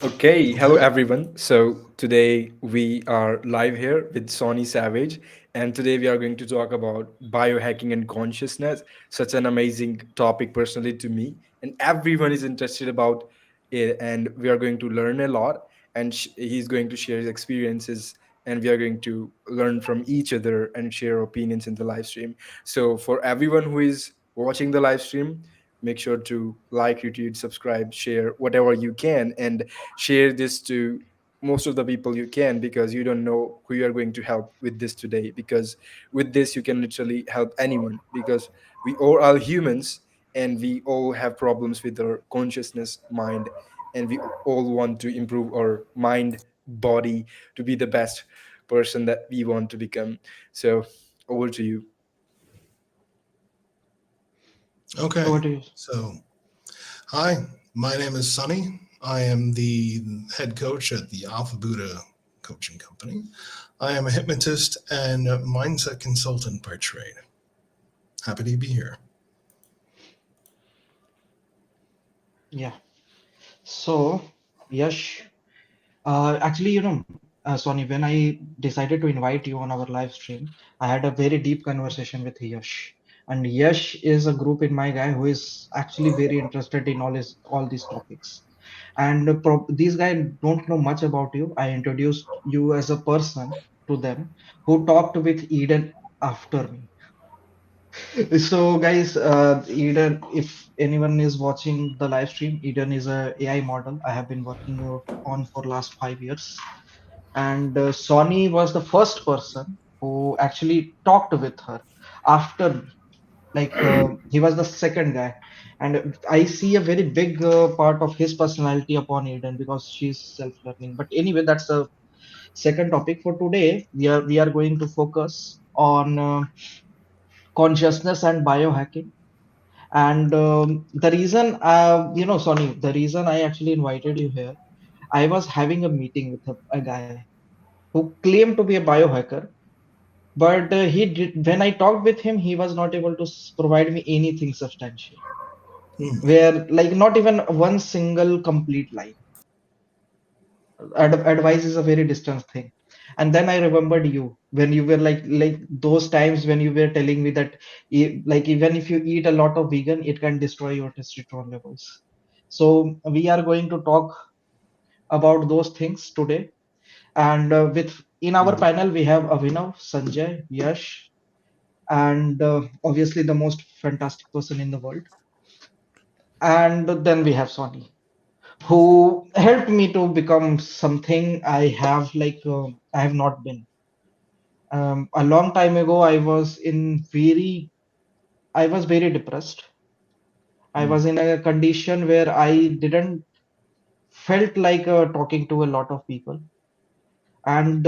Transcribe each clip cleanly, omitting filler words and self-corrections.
Okay, hello Okay. everyone. So today we are live here with Sonny Savage, and today we are going to talk about biohacking and consciousness. Such an amazing topic, personally, to me, and everyone is interested about it. And we are going to learn a lot, and he's going to share his experiences, and we are going to learn from each other and share opinions in the live stream. So for everyone who is watching the live stream, make sure to like, retweet, subscribe, share whatever you can, and share this to most of the people you can, because you don't know who you are going to help with this today, because with this you can literally help anyone, because we all are humans, and we all have problems with our consciousness mind, and we all want to improve our mind body to be the best person that we want to become. So over to you. Okay. Over to you. So, hi, my name is Sonny. I am the head coach at the Alpha Buddha Coaching Company. I am a hypnotist and a mindset consultant by trade. Happy to be here. Yeah. So, Yash, actually, Sonny, when I decided to invite you on our live stream, I had a very deep conversation with Yash. And Yash is a group in my guy who is actually very interested in all these topics. And these guys don't know much about you. I introduced you as a person to them who talked with Eden after me. So guys, Eden, if anyone is watching the live stream, Eden is a AI model I have been working on for last 5 years. And Sonny was the first person who actually talked with her after me. Like he was the second guy. And I see a very big part of his personality upon Eden because she's self-learning. But anyway, that's the second topic for today. We are going to focus on consciousness and biohacking. And the reason, Sonny, the reason I actually invited you here, I was having a meeting with a guy who claimed to be a biohacker, but when I talked with him, he was not able to provide me anything substantial, Hmm. where like not even one single complete line. Advice is a very distant thing. And then I remembered you when you were like those times when you were telling me that like even if you eat a lot of vegan, it can destroy your testosterone levels. So we are going to talk about those things today. And with in our panel we have Avinav, Sanjay, Yash, and obviously the most fantastic person in the world. And then we have Sony, who helped me to become something I have I have not been. A long time ago, I was very depressed. I was in a condition where I didn't felt like talking to a lot of people, and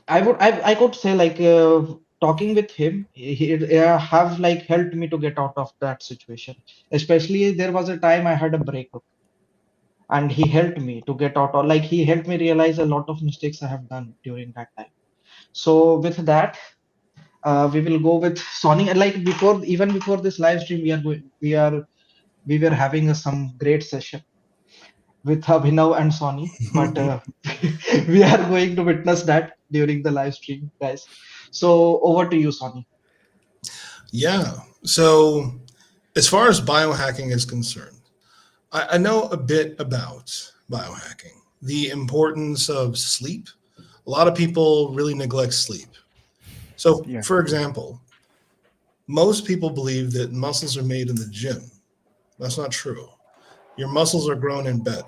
I could say talking with him, he have like helped me to get out of that situation. Especially there was a time I had a breakup, and he helped me to get out, or like he helped me realize a lot of mistakes I have done during that time. So with that, we will go with Sony. And like before, even before this live stream, we were having some great session with Abhinav and Sony, but we are going to witness that during the live stream, guys. So over to you, Sony. Yeah. So, as far as biohacking is concerned, I know a bit about biohacking, the importance of sleep. A lot of people really neglect sleep. So, Yeah. for example, most people believe that muscles are made in the gym. That's not true. Your muscles are grown in bed.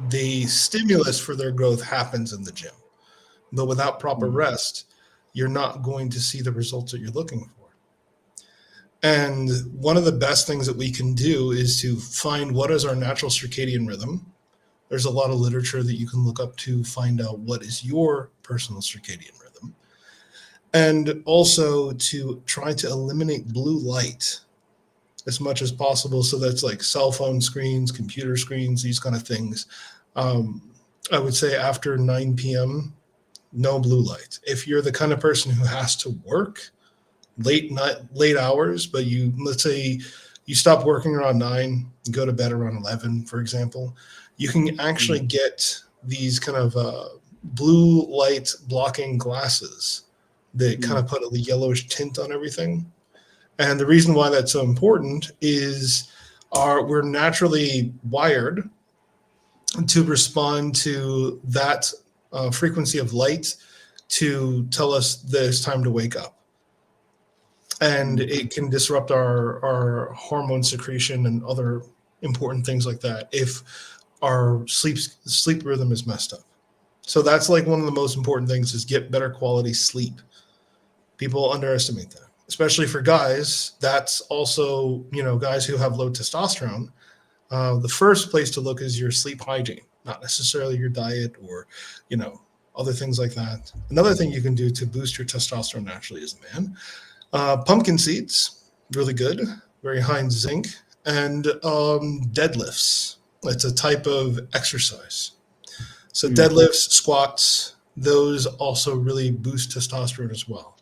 The stimulus for their growth happens in the gym. But without proper Mm. rest, you're not going to see the results that you're looking for. And one of the best things that we can do is to find what is our natural circadian rhythm. There's a lot of literature that you can look up to find out what is your personal circadian rhythm. And also to try to eliminate blue light as much as possible. So that's like cell phone screens, computer screens, these kind of things. Um, I would say after 9 p.m., no blue light. If you're the kind of person who has to work late hours, but let's say You stop working around 9, you go to bed around 11, for example. You can actually mm, get these kind of blue light blocking glasses that kind mm, of put a yellowish tint on everything. And the reason why that's so important is we're naturally wired to respond to that frequency of light to tell us that it's time to wake up. And mm, it can disrupt our hormone secretion and other important things like that if our sleep rhythm is messed up. So that's like one of the most important things is get better quality sleep. People underestimate that, especially for guys. That's also, guys who have low testosterone. The first place to look is your sleep hygiene, not necessarily your diet or, you know, other things like that. Another thing you can do to boost your testosterone naturally as a man, pumpkin seeds, really good, very high in zinc, and deadlifts. It's a type of exercise. So mm. deadlifts, squats, those also really boost testosterone as well.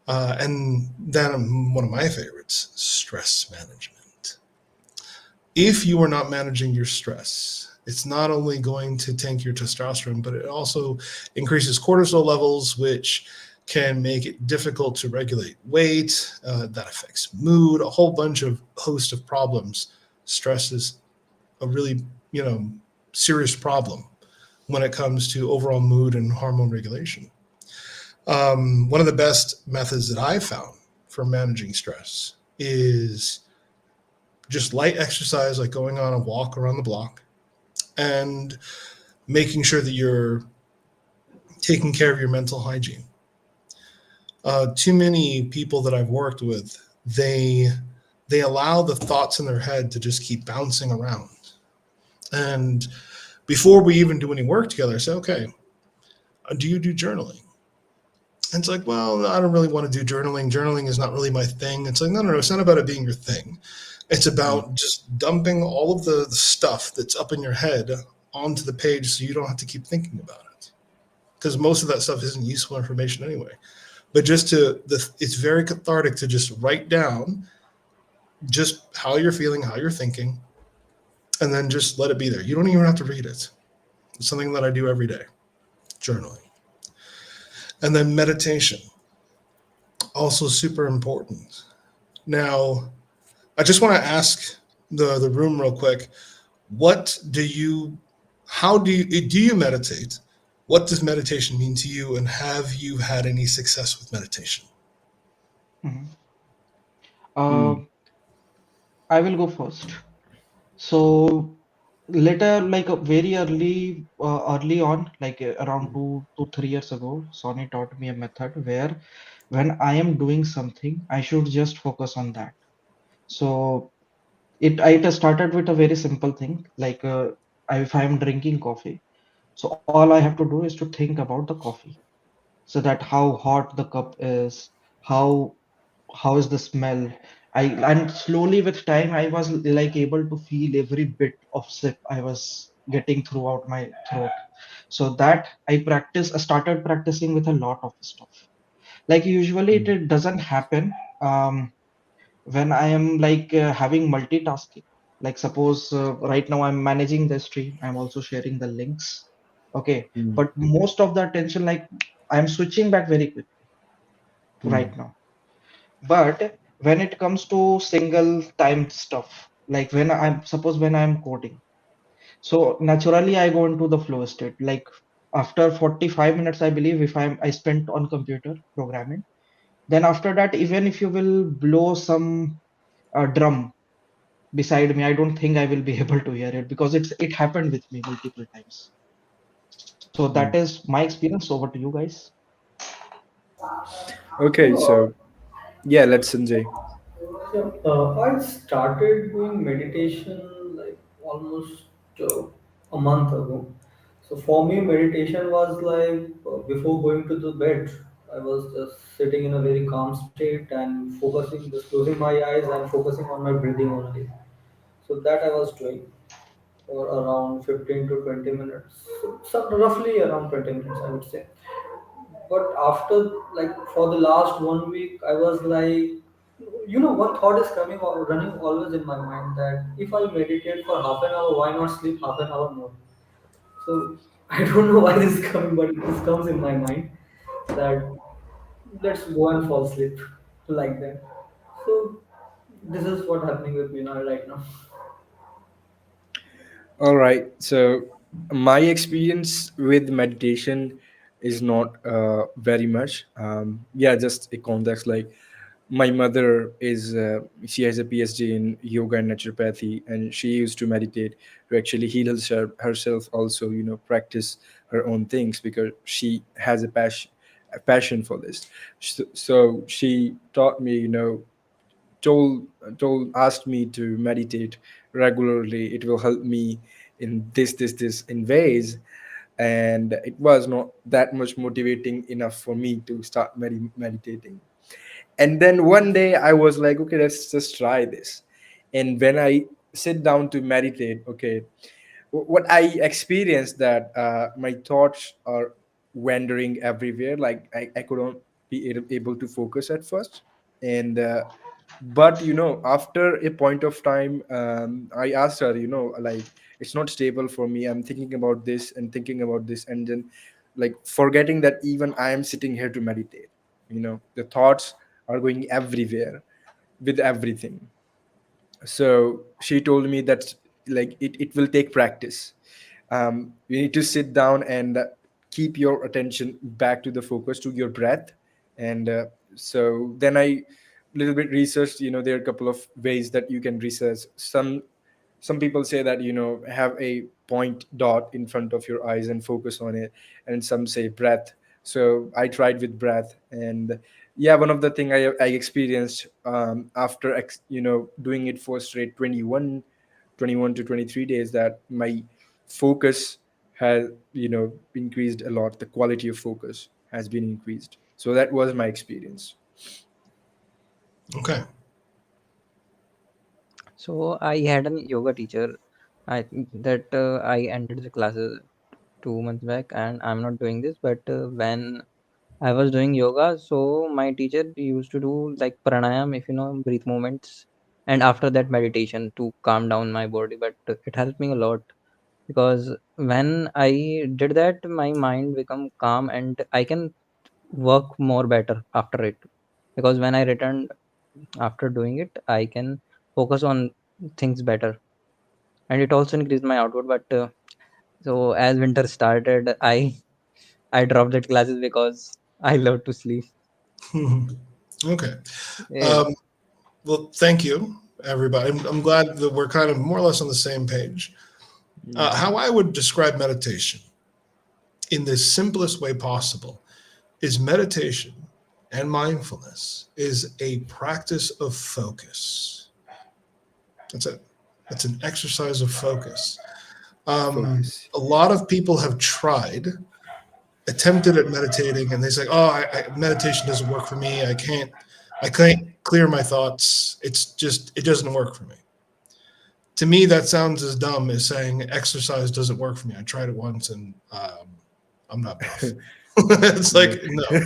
And then one of my favorites, stress management. If you are not managing your stress, it's not only going to tank your testosterone, but it also increases cortisol levels, which can make it difficult to regulate weight. That affects mood, a whole bunch of host of problems. Stress is a really, serious problem when it comes to overall mood and hormone regulation. One of the best methods that I've found for managing stress is just light exercise, like going on a walk around the block and making sure that you're taking care of your mental hygiene. Too many people that I've worked with, they allow the thoughts in their head to just keep bouncing around. And before we even do any work together, I say, okay, do you do journaling? And it's like, well, I don't really want to do journaling. Journaling is not really my thing. It's like, no, no, no. It's not about it being your thing. It's Mm, about just dumping all of the stuff that's up in your head onto the page so you don't have to keep thinking about it. Because most of that stuff isn't useful information anyway. But it's very cathartic to just write down just how you're feeling, how you're thinking, and then just let it be there. You don't even have to read it. It's something that I do every day, journaling. And then meditation, also super important. Now, I just want to ask the room real quick. What do you, how do you meditate? What does meditation mean to you, and have you had any success with meditation? Mhm. Uh, mm, I will go first. So later, like very early on, like around 2 to 3 years ago, Sonny taught me a method where when I am doing something, I should just focus on that. So it started with a very simple thing, like if I am drinking coffee, so all I have to do is to think about the coffee, so that how hot the cup is, how how is the smell. I And slowly with time I was like able to feel every bit of sip I was getting throughout my throat. So that I started practicing with a lot of stuff. Like usually mm, it doesn't happen when I am like having multitasking. Like suppose right now I'm managing the stream, I'm also sharing the links. Okay, mm, but most of the attention, like I'm switching back very quick right mm, now. But when it comes to single time stuff, like when I'm coding, so naturally I go into the flow state. Like after 45 minutes, I believe if I spent on computer programming, then after that, even if you will blow some drum beside me, I don't think I will be able to hear it because it happened with me multiple times. So that is mm. my experience. Over to you guys. Okay, so yeah, let's Sanjay. Yeah, I started doing meditation like almost a month ago. So for me, meditation was like before going to the bed, I was just sitting in a very calm state and focusing, just closing my eyes and focusing on my breathing only. So that I was doing for around 15 to 20 minutes, so roughly around 20 minutes, I would say. But after, like, for the last 1 week, I was like One thought is coming or running always in my mind, that if I meditate for half an hour, why not sleep half an hour more? So I don't know why this is coming, but this comes in my mind that let's go and fall asleep like that. So this is what happening with me now right now. All right. So my experience with meditation is not very much. Yeah, just a context. Like my mother is, she has a PhD in yoga and naturopathy, and she used to meditate to actually heal herself. Also, practice her own things because she has a passion for this. So she taught me, told told asked me to meditate regularly. It will help me in this in ways, and it was not that much motivating enough for me to start meditating. And then one day I was like, okay, let's just try this. And when I sit down to meditate, okay, what I experienced, that my thoughts are wandering everywhere. Like I couldn't be able to focus at first. And but after a point of time, I asked her, like, it's not stable for me. I'm thinking about this and thinking about this, and then like forgetting that even I am sitting here to meditate. The thoughts are going everywhere with everything. So she told me that, like, it will take practice. You need to sit down and keep your attention back to the focus, to your breath. And so then I little bit researched. There are a couple of ways that you can research. Some people say that, have a point dot in front of your eyes and focus on it. And some say breath. So I tried with breath. And yeah, one of the thing I experienced, after doing it for straight 21 to 23 days, that my focus has increased a lot. The quality of focus has been increased. So that was my experience. Okay. So I had an yoga teacher. I think that I ended the classes 2 months back, and I'm not doing this. But when I was doing yoga, so my teacher used to do like pranayam, if you know, breath movements, and after that meditation to calm down my body. But it helped me a lot because when I did that, my mind become calm and I can work more better after it. Because when I returned after doing it, I can focus on things better, and it also increased my output. But so as winter started, I dropped that classes because I love to sleep. Okay. Yeah. Um, well, thank you, everybody. I'm glad that we're kind of more or less on the same page. How I would describe meditation in the simplest way possible is meditation and mindfulness is a practice of focus. That's it. It's an exercise of focus. Focus. A lot of people have attempted at meditating, and they say, "Oh, meditation doesn't work for me. I can't clear my thoughts. It doesn't work for me." To me, that sounds as dumb as saying exercise doesn't work for me. I tried it once, and I'm not buff. It's Yeah. like, no, Yeah,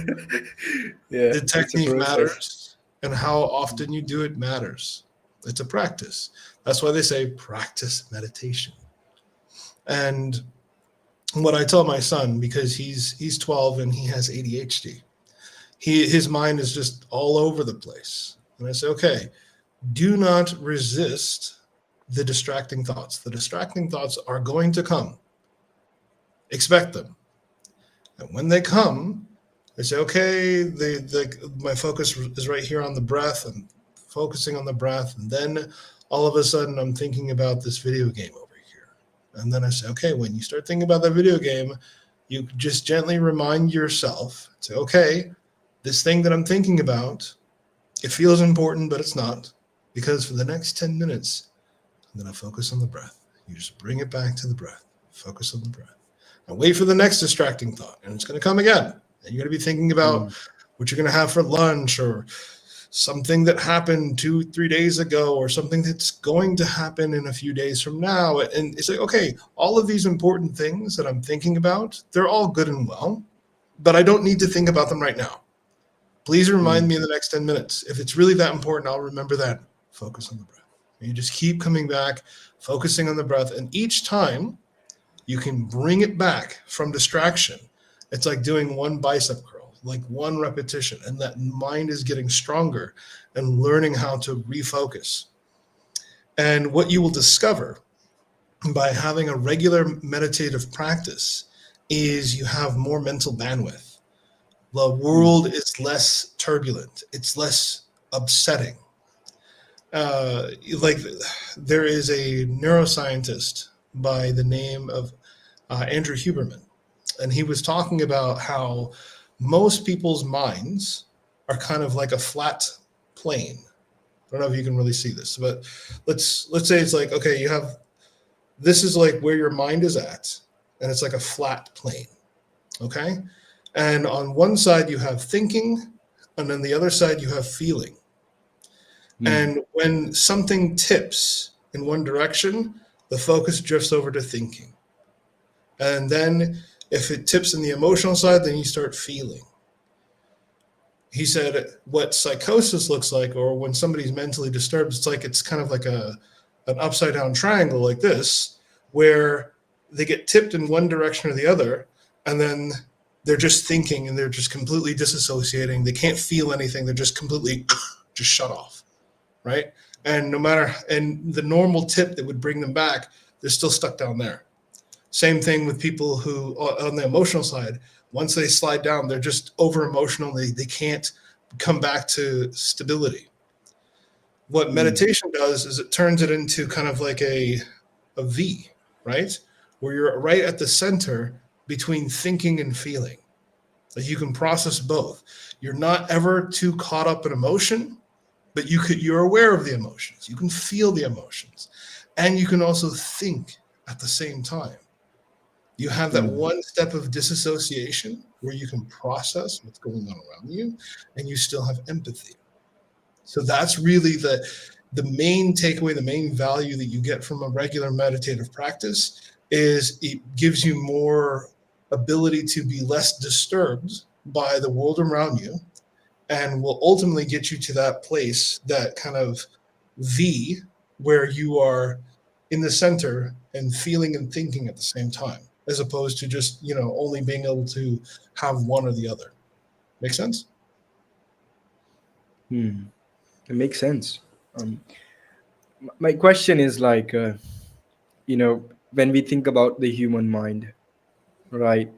the it's a technique process. matters, and how often you do it matters. It's a practice. That's why they say practice meditation. And what I tell my son, because he's 12 and he has ADHD, his mind is just all over the place. And I say, okay, do not resist the distracting thoughts. The distracting thoughts are going to come. Expect them. And when they come, I say, okay, my focus is right here on the breath. I'm focusing on the breath. And then all of a sudden, I'm thinking about this video game over here. And then I say, okay, when you start thinking about that video game, you just gently remind yourself, say, okay, this thing that I'm thinking about, it feels important, but it's not. Because for the next 10 minutes, I'm going to focus on the breath. You just bring it back to the breath. Focus on the breath. And wait for the next distracting thought. And it's going to come again. And you're going to be thinking about Mm. what you're going to have for lunch, or something that happened 2-3 days ago, or something that's going to happen in a few days from now. And it's like, okay, all of these important things that I'm thinking about, they're all good and well, but I don't need to think about them right now. Please remind Mm. me in the next 10 minutes. If it's really that important, I'll remember that. Focus on the breath. And you just keep coming back, focusing on the breath. And each time you can bring it back from distraction. It's like doing one bicep curl, like one repetition. And that mind is getting stronger and learning how to refocus. And what you will discover by having a regular meditative practice is you have more mental bandwidth. The world is less turbulent. It's less upsetting. Like there is a neuroscientist by the name of Andrew Huberman, and he was talking about how most people's minds are kind of like a flat plane. I don't know if you can really see this, but let's say it's like, okay, you have, this is like where your mind is at, and it's like a flat plane, okay? And on one side you have thinking, and on the other side you have feeling. Mm. And when something tips in one direction, the focus drifts over to thinking. And then if it tips in the emotional side, then you start feeling. He said what psychosis looks like, or when somebody's mentally disturbed, it's kind of like an upside down triangle like this, where they get tipped in one direction or the other, and then they're just thinking and they're just completely disassociating. They can't feel anything. They're just completely just shut off, right? And the normal tip that would bring them back, they're still stuck down there. Same thing with people who, on the emotional side, once they slide down, they're just over emotional. They can't come back to stability. What meditation does is it turns it into kind of like a V, right? Where you're right at the center between thinking and feeling. Like you can process both. You're not ever too caught up in emotion, but you're aware of the emotions. You can feel the emotions, and you can also think at the same time. You have that one step of disassociation where you can process what's going on around you, and you still have empathy. So that's really the main takeaway, the main value that you get from a regular meditative practice is it gives you more ability to be less disturbed by the world around you, and will ultimately get you to that place, that kind of V, where you are in the center and feeling and thinking at the same time, as opposed to just, only being able to have one or the other. Make sense? It makes sense. My question is like, when we think about the human mind, right?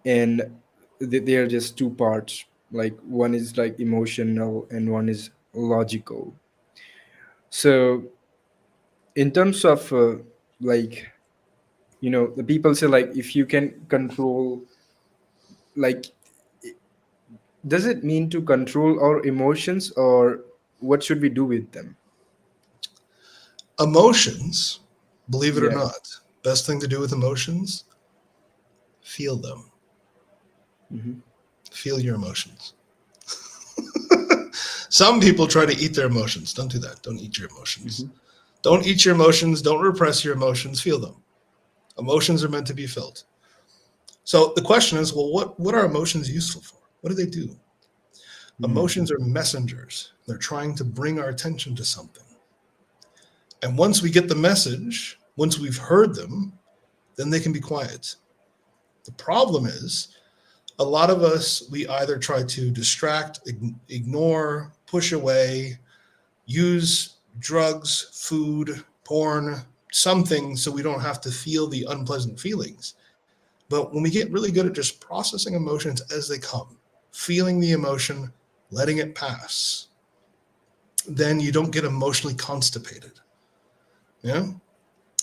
And they are just two parts. Like one is like emotional and one is logical. So in terms of like, the people say like if you can control, like, does it mean to control our emotions, or what should we do with them? Emotions, believe it or Yeah. not, best thing to do with emotions, feel them. Feel your emotions. Some people try to eat their emotions. Don't do that. Don't eat your emotions. Don't eat your emotions. Don't repress your emotions. Feel them. Emotions are meant to be felt. So the question is, well, what are emotions useful for? What do they do? Emotions are messengers. They're trying to bring our attention to something. And once we get the message, once we've heard them, then they can be quiet. The problem is, a lot of us, we either try to distract, ignore, push away, use drugs, food, porn, something so we don't have to feel the unpleasant feelings. But when we get really good at just processing emotions as they come, feeling the emotion, letting it pass, then you don't get emotionally constipated. Yeah.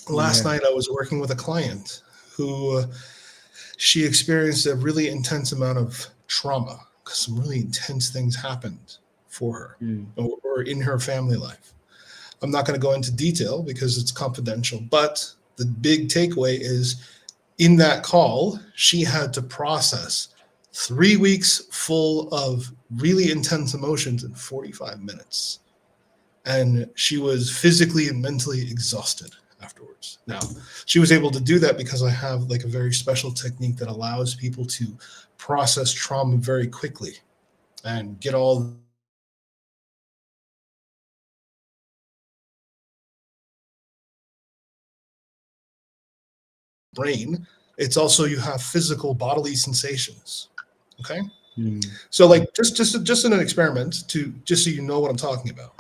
Last Yeah. night I was working with a client who she experienced a really intense amount of trauma because some really intense things happened for her or in her family life. I'm not going to go into detail because it's confidential, but the big takeaway is in that call, she had to process 3 weeks full of really intense emotions in 45 minutes. And she was physically and mentally exhausted afterwards. Now, she was able to do that because I have like a very special technique that allows people to process trauma very quickly and get all the brain. It's also you have physical bodily sensations. Okay. Hmm. So like just in an experiment to just so you know what I'm talking about.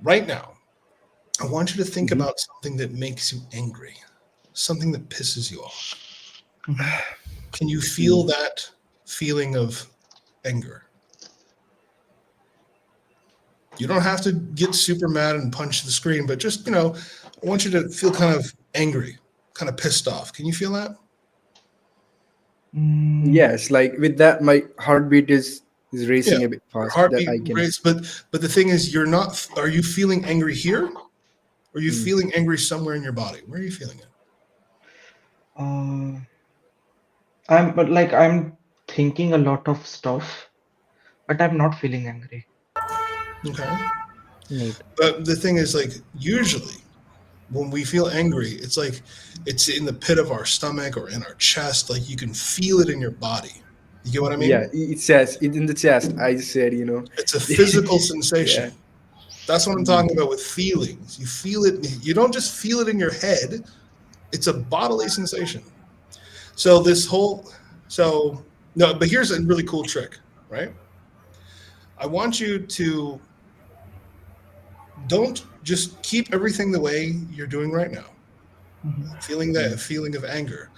Right now, I want you to think Mhm. about something that makes you angry, something that pisses you off. Mhm. Can you feel Hmm. that feeling of anger? You don't have to get super mad and punch the screen, but just, I want you to feel kind of angry, kind of pissed off. Can you feel that? Mm, Yes, like with that, my heartbeat is Yeah. racing a bit Your fast. That heartbeat I can. race, but the thing is you're not are you feeling angry here? Or are you Hmm. feeling angry somewhere in your body? Where are you feeling it? uh, I'm thinking a lot of stuff, but I'm not feeling angry. Okay. Neat. But the thing is, like, usually when we feel angry, it's like it's in the pit of our stomach or in our chest. Like you can feel it in your body. You get what I Yeah, mean? it says it in the chest. I said, It's a physical yeah. sensation. That's what I'm Hmm. talking about with feelings. You feel it. You don't just feel it in your head. It's a bodily sensation. So this whole, so no, but here's a really cool trick, right? I want you to don't just keep everything the way you're doing right now, Mhm. feeling that feeling of anger.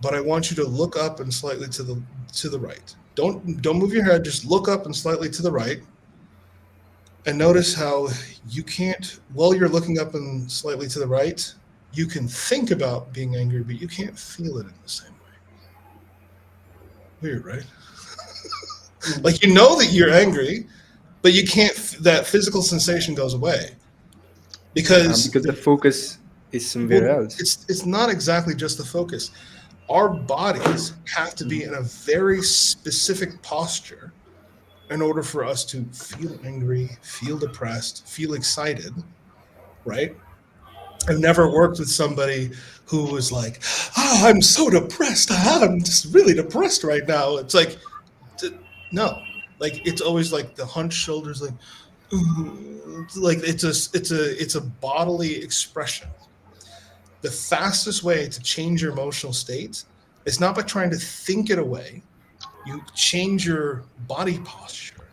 But I want you to look up and slightly to the right. Don't move your head. Just look up and slightly to the right, and notice how you can't. While you're looking up and slightly to the right, you can think about being angry, but you can't feel it in the same way. Weird, right? Like you know that you're angry, but you can't. That physical sensation goes away because Because the focus is somewhere well, else. it's not exactly just the focus. Our bodies have to be in a very specific posture in order for us to feel angry, feel depressed, feel excited, right? I've never worked with somebody who was like, I'm so depressed. I'm just really depressed right now. It's like, no, like it's always like the hunched shoulders, like, like it's a bodily expression. The fastest way to change your emotional state is not by trying to think it away. You change your body posture,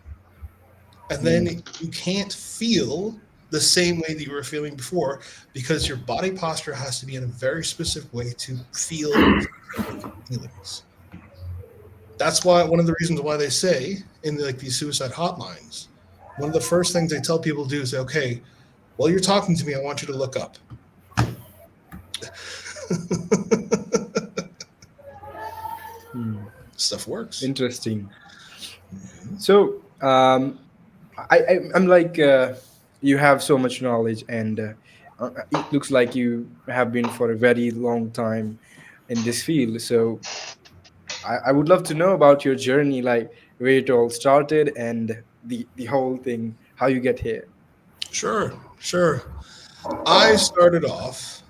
and Hmm. then you can't feel the same way that you were feeling before because your body posture has to be in a very specific way to feel specific feelings. That's why one of the reasons why they say in like these suicide hotlines, one of the first things they tell people to do is say, okay, while you're talking to me, I want you to look up. Hmm. Stuff works. Interesting. Mhm. So, I'm like, you have so much knowledge, and it looks like you have been for a very long time in this field. So, I would love to know about your journey, like where it all started and the whole thing, how you get here. Sure, sure. I started off.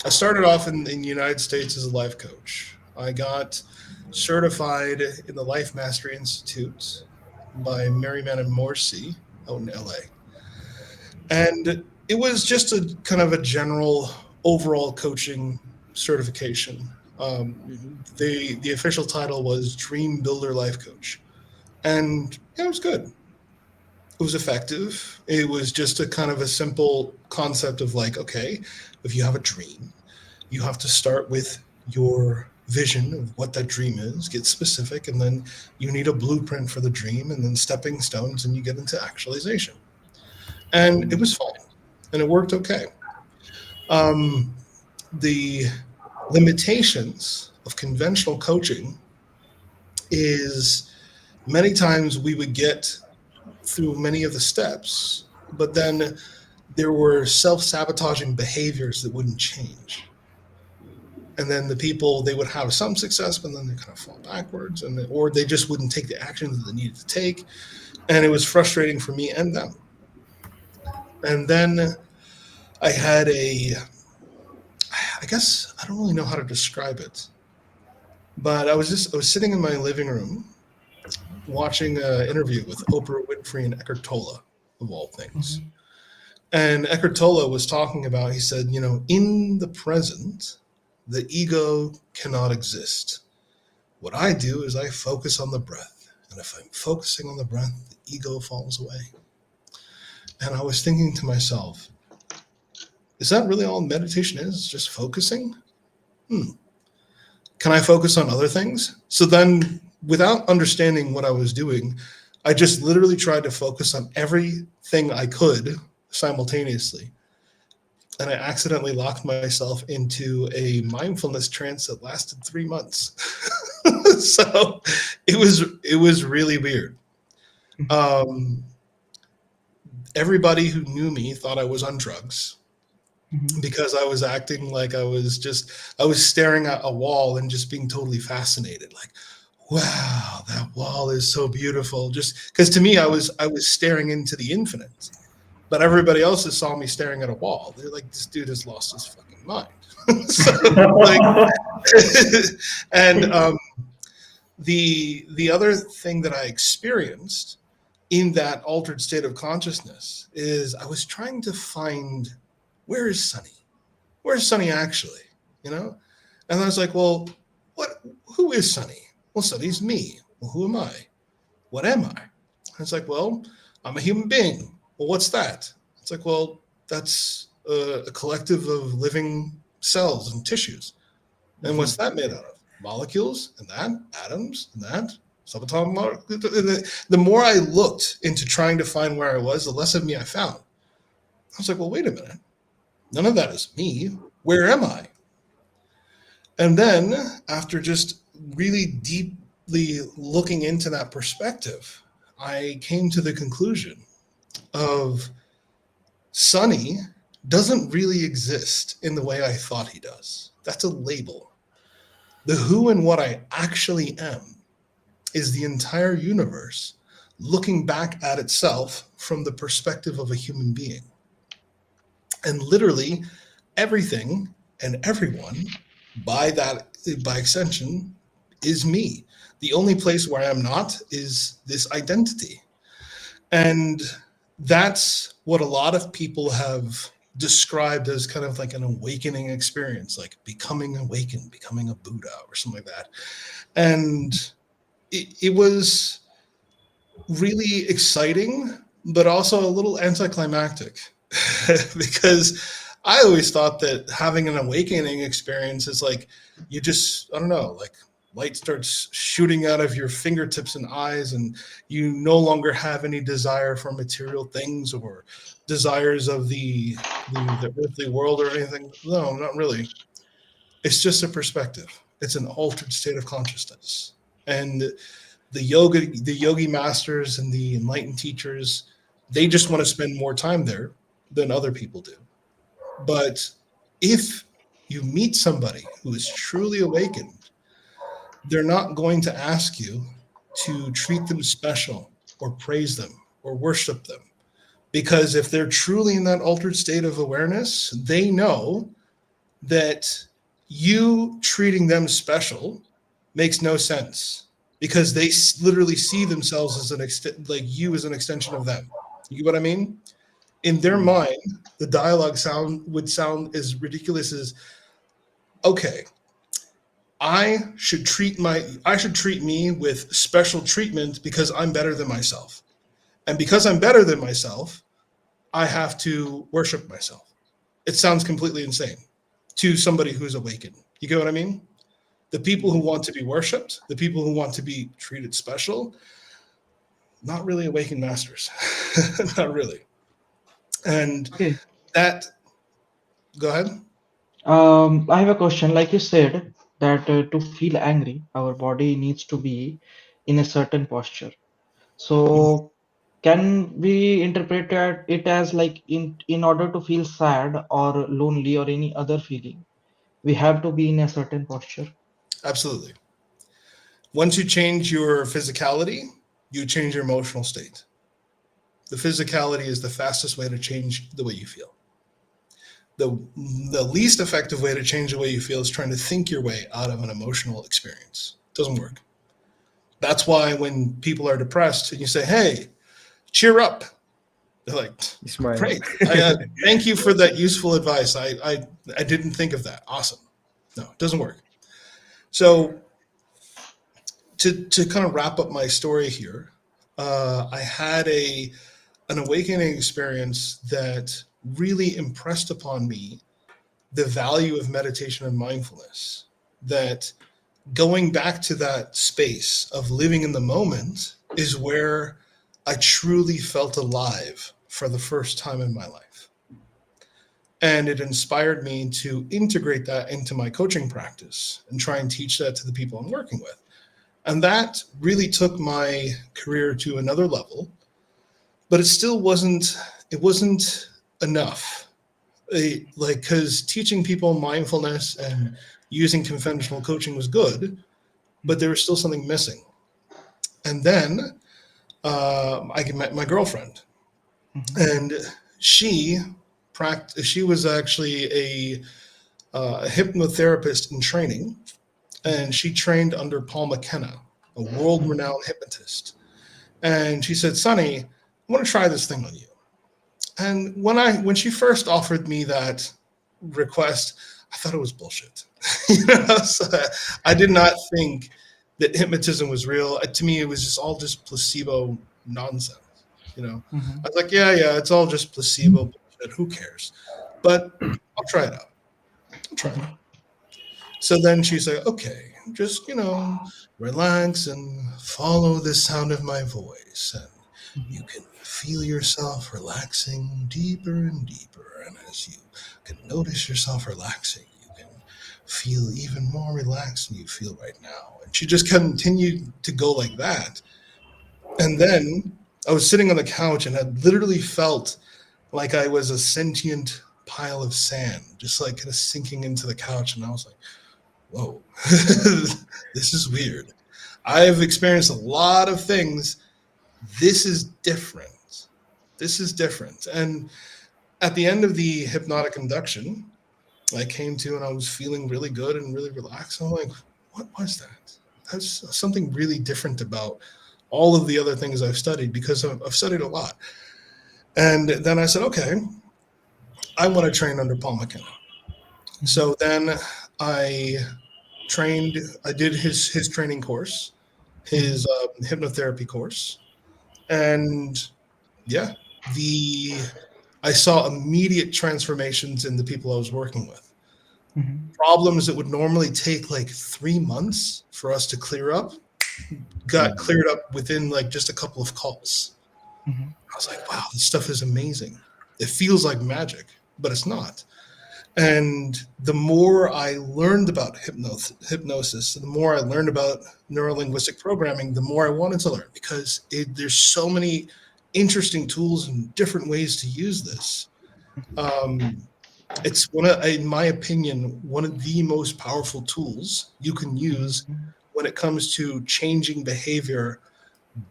I started off in the United States as a life coach. I got certified in the Life Mastery Institute by Merriman and Morsi out in LA, and it was just a kind of a general overall coaching certification. Hmm. The official title was Dream Builder Life Coach, and yeah, it was good. It was effective. It was just a kind of a simple concept of like, okay, if you have a dream, you have to start with your vision of what that dream is, get specific, and then you need a blueprint for the dream and then stepping stones and you get into actualization. And it was fine and it worked okay. Um, the limitations of conventional coaching is many times we would get through many of the steps, but then there were self-sabotaging behaviors that wouldn't change. And then the people they would have some success, but then they kind of fall backwards, or they just wouldn't take the actions that they needed to take, and it was frustrating for me and them. And then I had I guess I don't really know how to describe it, but I was sitting in my living room, watching an interview with Oprah Winfrey and Eckhart Tolle, of all things. Mhm. And Eckhart Tolle was talking about, he said, in the present, the ego cannot exist. What I do is I focus on the breath. And if I'm focusing on the breath, the ego falls away. And I was thinking to myself, is that really all meditation is? Just focusing? Can I focus on other things? So then, without understanding what I was doing, I just literally tried to focus on everything I could simultaneously. And I accidentally locked myself into a mindfulness trance that lasted 3 months. So it was really weird. Um, everybody who knew me thought I was on drugs Mhm. because I was acting like I was staring at a wall and just being totally fascinated. Like, wow, that wall is so beautiful. Just because to me, I was staring into the infinite, but everybody else just saw me staring at a wall. They're like, this dude has lost his fucking mind. So like, and the other thing that I experienced in that altered state of consciousness is I was trying to find, where is Sonny? Where's Sonny actually? You know? And I was like, well, who is Sonny? Well, Sonny's me. Well, who am I? What am I? And it's like, well, I'm a human being. Well, what's that? It's like, well, that's a collective of living cells and tissues. And what's that made out of? Molecules and that, atoms and that, subatomic molecules. The more I looked into trying to find where I was, the less of me I found. I was like, well, wait a minute. None of that is me. Where am I? And then after just really deeply looking into that perspective, I came to the conclusion of Sonny doesn't really exist in the way I thought he does. That's a label. The who and what I actually am is the entire universe looking back at itself from the perspective of a human being. And literally everything and everyone by extension is me. The only place where I am not is this identity. And that's what a lot of people have described as kind of like an awakening experience, like becoming awakened, becoming a Buddha or something like that. And it was really exciting, but also a little anticlimactic because I always thought that having an awakening experience is like you just, I don't know, like light starts shooting out of your fingertips and eyes, and you no longer have any desire for material things or desires of the earthly world or anything. No, not really. It's just a perspective. It's an altered state of consciousness. And the yogi masters and the enlightened teachers, they just want to spend more time there than other people do. But if you meet somebody who is truly awakened, they're not going to ask you to treat them special or praise them or worship them. Because if they're truly in that altered state of awareness, they know that you treating them special makes no sense because they literally see themselves as like you as an extension of them. You get what I mean? In their mind, the dialogue would sound as ridiculous as, okay, I should treat me with special treatment because I'm better than myself. And because I'm better than myself, I have to worship myself. It sounds completely insane to somebody who's awakened. You get what I mean? The people who want to be worshipped, the people who want to be treated special, not really awakened masters. Not really. And Okay. that, go ahead. I have a question. Like you said, that to feel angry, our body needs to be in a certain posture. So, can we interpret it as like in order to feel sad or lonely or any other feeling, we have to be in a certain posture? Absolutely. Once you change your physicality, you change your emotional state. The physicality is the fastest way to change the way you feel. The least effective way to change the way you feel is trying to think your way out of an emotional experience. It doesn't work. That's why when people are depressed and you say, hey, cheer up, they're like, Smile. great. Thank you for that useful advice. I didn't think of that. Awesome. No, it doesn't work. So to kind of wrap up my story here, I had an awakening experience that really impressed upon me the value of meditation and mindfulness. That going back to that space of living in the moment is where I truly felt alive for the first time in my life. And it inspired me to integrate that into my coaching practice and try and teach that to the people I'm working with. And that really took my career to another level, but it still wasn't enough. Because teaching people mindfulness and using conventional coaching was good, but there was still something missing. And then I met my girlfriend, and she was actually a hypnotherapist in training, and she trained under Paul McKenna, a world-renowned hypnotist. And she said, Sonny, I want to try this thing on you. And when she first offered me that request, I thought it was bullshit. So I did not think that hypnotism was real. To me, it was just all just placebo nonsense. I was like, yeah, it's all just placebo bullshit. Who cares? But I'll try it out. I'll try it out. So then she's like, okay, just, relax and follow the sound of my voice. And you can feel yourself relaxing deeper and deeper. And as you can notice yourself relaxing, you can feel even more relaxed than you feel right now. And she just continued to go like that. And then I was sitting on the couch and I literally felt like I was a sentient pile of sand, just like kind of sinking into the couch. And I was like, whoa, this is weird. I've experienced a lot of things. This is different. And at the end of the hypnotic induction, I came to and I was feeling really good and really relaxed. I'm like, what was that? That's something really different about all of the other things I've studied, because I've studied a lot. And then I said, okay, I want to train under Paul McKenna. So then I did his training course, his hypnotherapy course. And yeah, I saw immediate transformations in the people I was working with. Problems that would normally take like 3 months for us to clear up got cleared up within like just a couple of calls. I was like, wow, this stuff is amazing. It feels like magic, but it's not. And the more I learned about hypnosis, the more I learned about neurolinguistic programming, the more I wanted to learn, because there's so many interesting tools and different ways to use this. It's in my opinion, one of the most powerful tools you can use when it comes to changing behavior,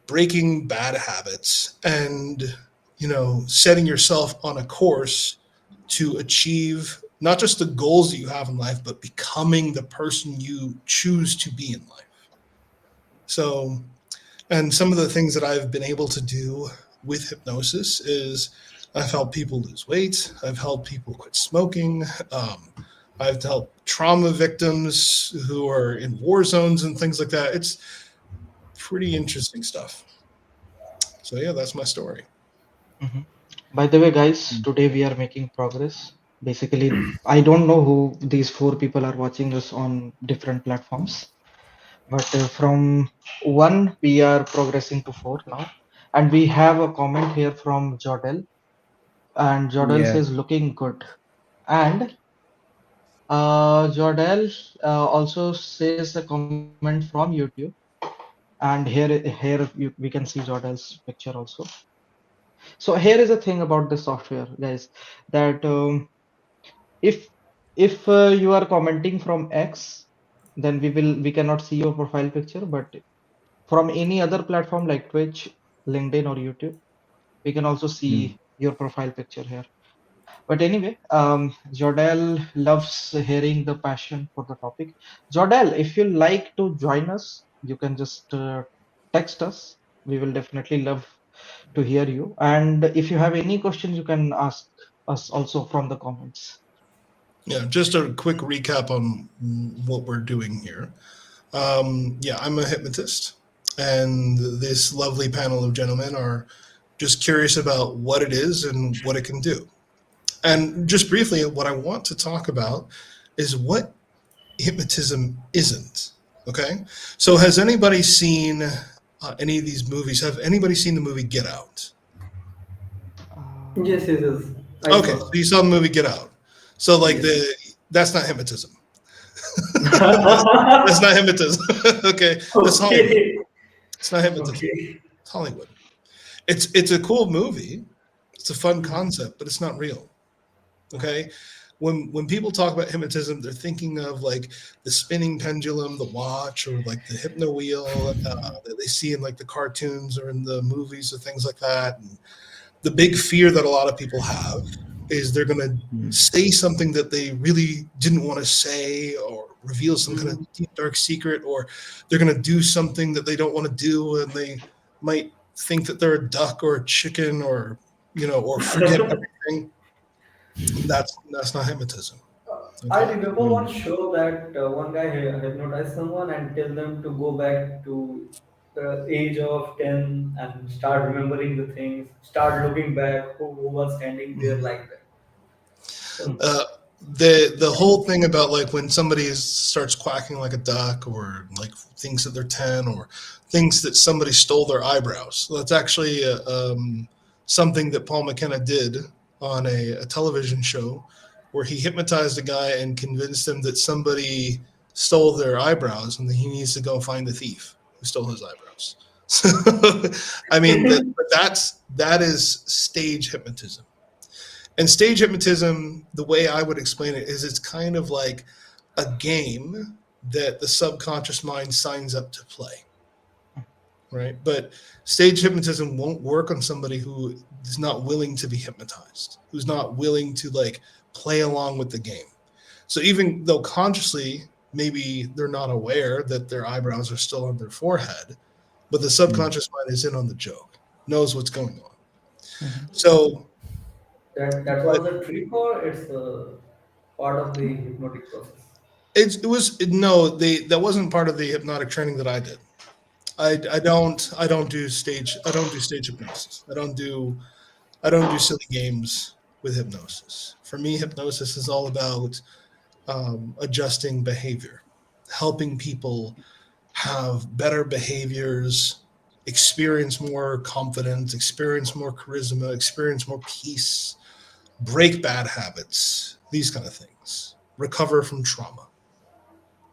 breaking bad habits, and setting yourself on a course to achieve not just the goals that you have in life, but becoming the person you choose to be in life. So, and some of the things that I've been able to do with hypnosis is I've helped people lose weight. I've helped people quit smoking. I've helped trauma victims who are in war zones and things like that. It's pretty interesting stuff. So yeah, that's my story. By the way, guys, today we are making progress. Basically, I don't know who these 4 people are watching us on different platforms, but from 1, we are progressing to 4 now. And we have a comment here from Jodel, and Jodel Yeah. says, looking good. And Jodel also says a comment from YouTube. And we can see Jordan's picture also. So here is the thing about the software, guys, that if you are commenting from X, then we cannot see your profile picture, but from any other platform like Twitch, LinkedIn, or YouTube, we can also see your profile picture here. But anyway, Jodel loves hearing the passion for the topic. Jodel, if you like to join us, you can just text us. We will definitely love to hear you. And if you have any questions, you can ask us also from the comments. Yeah, just a quick recap on what we're doing here. Yeah, I'm a hypnotist, and this lovely panel of gentlemen are just curious about what it is and what it can do. And just briefly, what I want to talk about is what hypnotism isn't. Okay, so has anybody seen any of these movies? Have anybody seen the movie Get Out? Yes, Uh, yes, yes. I Okay, so saw. you saw the movie Get Out. So like Yes. the that's not hypnotism. That's not hypnotism. Okay, that's Hollywood. Okay. It's not hypnotism. Okay. It's Hollywood. It's a cool movie. It's a fun concept, but it's not real. Okay, when people talk about hypnotism, they're thinking of like the spinning pendulum, the watch, or like the hypno wheel that they see in like the cartoons or in the movies or things like that. And the big fear that a lot of people have is they're going to say something that they really didn't want to say, or reveal some kind of Mhm. deep dark secret, or they're going to do something that they don't want to do, and they might think that they're a duck or a chicken, or or forget everything. That's not hypnotism. I Okay. remember one show that one guy hypnotized someone and tell them to go back to the age of 10 and start remembering the things, start looking back who was standing there Mhm. like that. So, hmm, Uh, the whole thing about like when somebody starts quacking like a duck, or like thinks that they're 10, or thinks that somebody stole their eyebrows. So that's actually something that Paul McKenna did on a television show, where he hypnotized a guy and convinced him that somebody stole their eyebrows, and that he needs to go find the thief who stole his eyebrows. So, I mean that is stage hypnotism. And stage hypnotism, the way I would explain it is, it's kind of like a game that the subconscious mind signs up to play, right? But stage hypnotism won't work on somebody who is not willing to be hypnotized, who's not willing to like play along with the game. So even though consciously maybe they're not aware that their eyebrows are still on their forehead, but the subconscious mind is in on the joke, knows what's going on. hmm. So, that but was a trick or it's a part of the hypnotic process. it was no, that wasn't part of the hypnotic training that I did. I don't do stage hypnosis. I don't do silly games with hypnosis. For me, hypnosis is all about adjusting behavior, helping people have better behaviors, experience more confidence, experience more charisma, experience more peace, break bad habits, these kind of things, recover from trauma.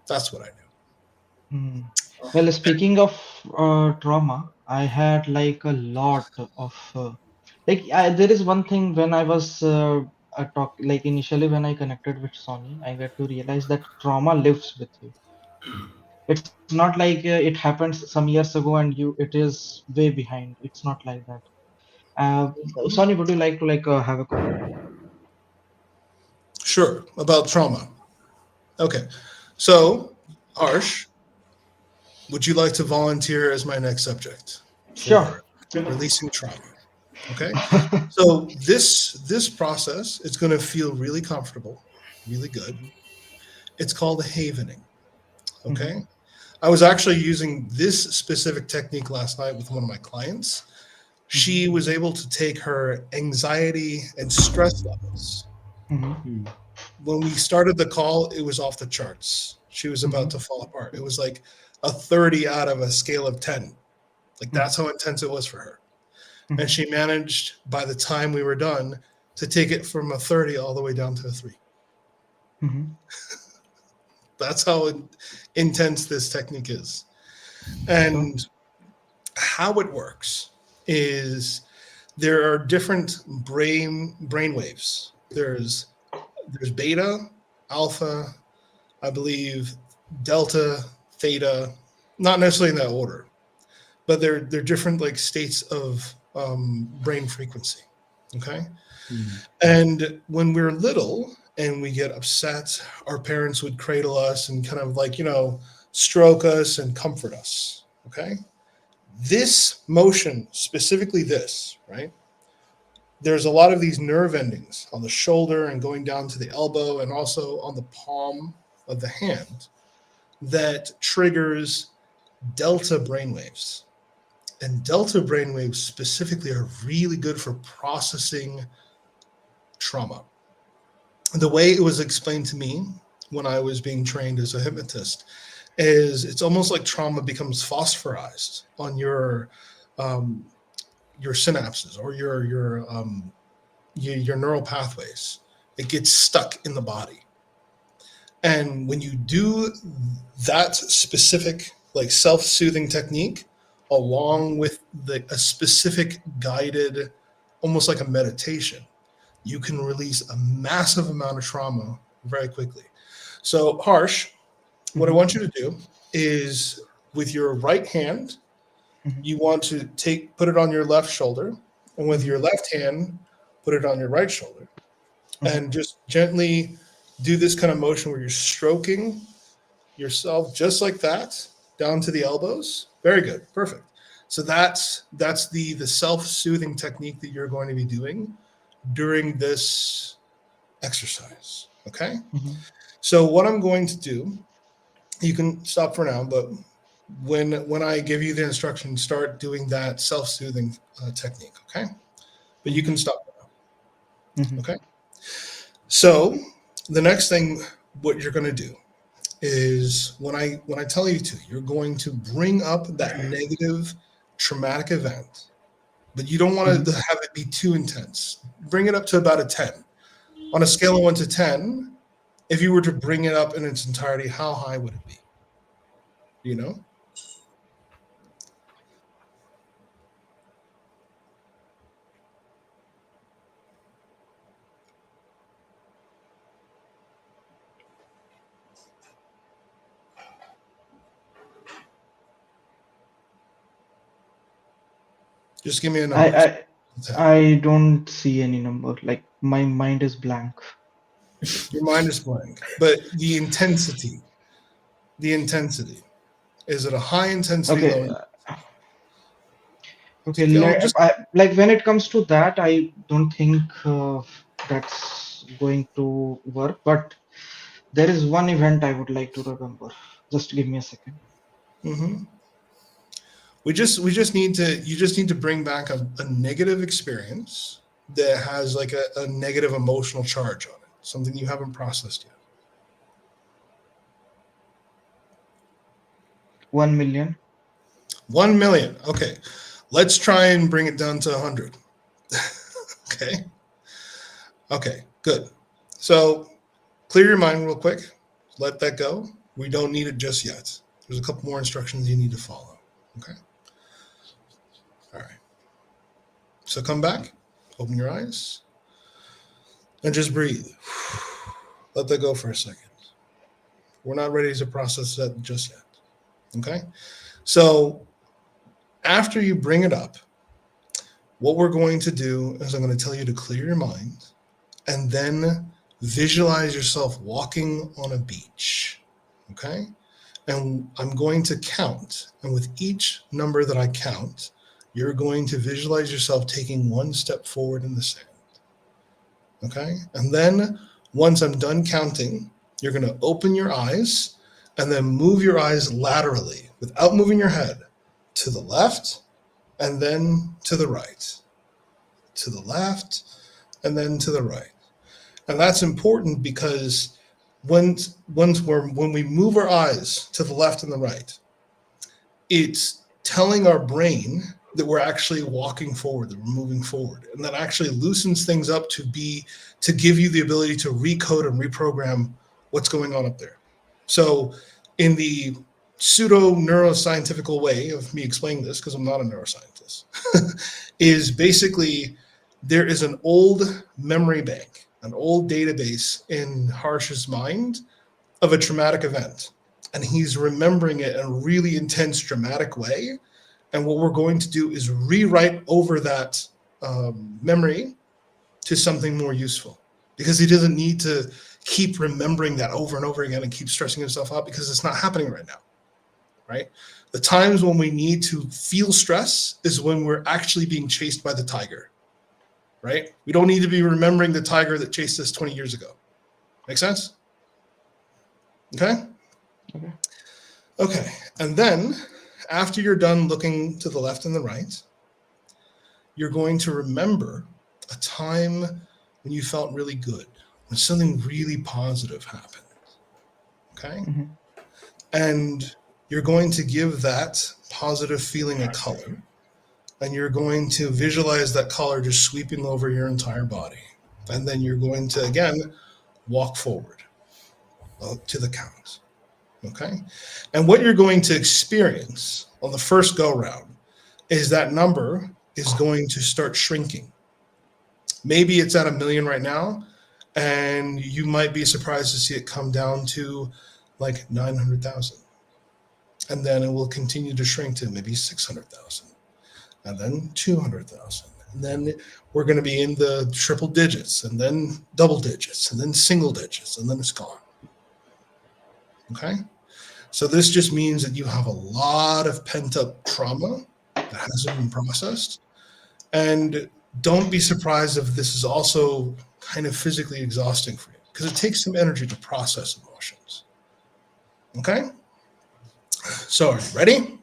That's what I do. Hmm. Well, Okay. speaking of trauma, I had like a lot of there is one thing when I was like initially when I connected with Sony, I got to realize that trauma lives with you. It's not like it happened some years ago and it is way behind. It's not like that. Uh, Sony, would you like to have a comment? Sure, about trauma. Okay. So, Harsh, would you like to volunteer as my next subject Sure. for releasing trauma? Okay. So this process, it's going to feel really comfortable, really good. It's called havening. Mhm, Okay. I was actually using this specific technique last night with one of my clients. mhm, She was able to take her anxiety and stress levels. mhm, When we started the call, it was off the charts. She was about mhm, to fall apart. It was like a 30 out of a scale of 10. Like mhm, that's how intense it was for her. And mhm, she managed, by the time we were done, to take it from a 30 all the way down to a 3. mhm. That's how intense this technique is. Sure. And how it works is there are different brain waves. There's beta, alpha, I believe delta, theta, not necessarily in that order, but they're different like states of brain frequency. Okay. And when we're little and we get upset, our parents would cradle us and kind of like, stroke us and comfort us. Okay. This motion, specifically this, right? There's a lot of these nerve endings on the shoulder and going down to the elbow and also on the palm of the hand that triggers delta brainwaves. And delta brainwaves specifically are really good for processing trauma. The way it was explained to me when I was being trained as a hypnotist is it's almost like trauma becomes phosphorized on your synapses or your neural pathways. It gets stuck in the body. And when you do that specific like self-soothing technique along with a specific guided, almost like a meditation, you can release a massive amount of trauma very quickly. So Harsh, what I want you to do is with your right hand, you want to put it on your left shoulder, and with your left hand, put it on your right shoulder, and just gently do this kind of motion where you're stroking yourself just like that down to the elbows. Very good, perfect. So that's the self-soothing technique that you're going to be doing during this exercise. Okay. So what I'm going to do, you can stop for now, but when I give you the instruction, start doing that self-soothing technique. Okay. But you can stop now. Okay. So the next thing, what you're going to do is when I tell you to, you're going to bring up that negative traumatic event, but you don't want to have it be too intense. Bring it up to about a 10. On a scale of 1 to 10, if you were to bring it up in its entirety, how high would it be? You know? Just give me a number. I don't see any number. Like my mind is blank. Your mind is blank, but the intensity. Is it a high intensity? Okay. Low? Okay. Just Like when it comes to that, I don't think that's going to work. But there is one event I would like to remember. Just give me a second. We just need to. You just need to bring back a negative experience that has like a negative emotional charge on it, something you haven't processed yet. 1 million. 1 million. Okay, let's try and bring it down to 100. Okay, good. So clear your mind real quick. Let that go. We don't need it just yet. There's a couple more instructions you need to follow. Okay. All right. So come back, open your eyes, and just breathe. Let that go for a second. We're not ready to process that just yet. Okay. So after you bring it up, what we're going to do is I'm going to tell you to clear your mind and then visualize yourself walking on a beach. Okay. And I'm going to count. And with each number that I count, you're going to visualize yourself taking one step forward in the sand. Okay. And then once I'm done counting, you're going to open your eyes and then move your eyes laterally without moving your head to the left and then to the right, to the left and then to the right. And that's important because when we move our eyes to the left and the right, it's telling our brain that we're actually walking forward, that we're moving forward. And that actually loosens things up to give you the ability to recode and reprogram what's going on up there. So in the pseudo neuroscientific way of me explaining this, because I'm not a neuroscientist, is basically there is an old memory bank, an old database in Harsh's mind of a traumatic event. And he's remembering it in a really intense, dramatic way. And what we're going to do is rewrite over that memory to something more useful, because he doesn't need to keep remembering that over and over again and keep stressing himself out because it's not happening right now. right? The times when we need to feel stress is when we're actually being chased by the tiger, right? We don't need to be remembering the tiger that chased us 20 years ago. Make sense? Okay? Okay. Okay. And then after you're done looking to the left and the right, you're going to remember a time when you felt really good, when something really positive happened. Okay? Mm-hmm. And you're going to give that positive feeling a color, and you're going to visualize that color just sweeping over your entire body. And then you're going to, again, walk forward to the count. Okay? And what you're going to experience on the first go round is that number is going to start shrinking. Maybe it's at 1 million right now, and you might be surprised to see it come down to like 900,000. And then it will continue to shrink to maybe 600,000, and then 200,000. And then we're going to be in the triple digits, and then double digits, and then single digits, and then it's gone. Okay? So this just means that you have a lot of pent-up trauma that hasn't been processed. And don't be surprised if this is also kind of physically exhausting for you, because it takes some energy to process emotions. Okay? So are you ready?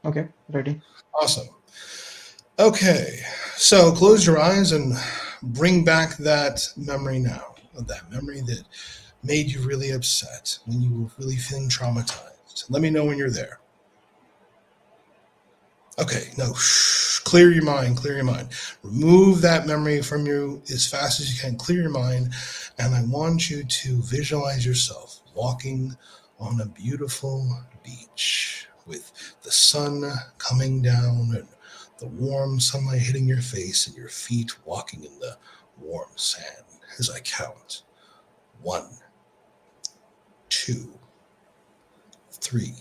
Okay, ready. Awesome. Okay, so close your eyes and bring back that memory now, that memory that made you really upset, when you were really feeling traumatized. Let me know when you're there. Okay, no, clear your mind, clear your mind. Remove that memory from you as fast as you can, clear your mind, and I want you to visualize yourself walking on a beautiful beach with the sun coming down and the warm sunlight hitting your face and your feet walking in the warm sand. As I count, 1, 2, 3,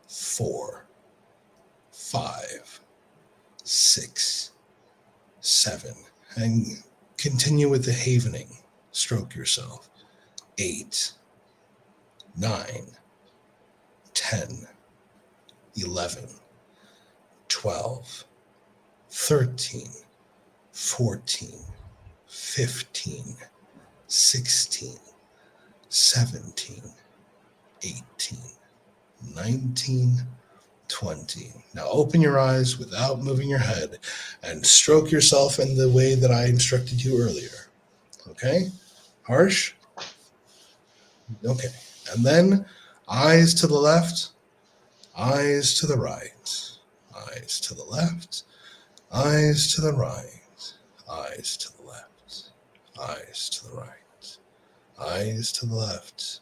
4, 5, 6, 7, and continue with the havening. Stroke yourself. 8, 9, 10, 11, 12, 13, 14, 15, 16, 17, 18, 19, 20. Now open your eyes without moving your head and stroke yourself in the way that I instructed you earlier. Okay? Harsh? Okay. And then eyes to the left, eyes to the right, eyes to the left, eyes to the right, eyes to the left, eyes to the right, eyes to the left,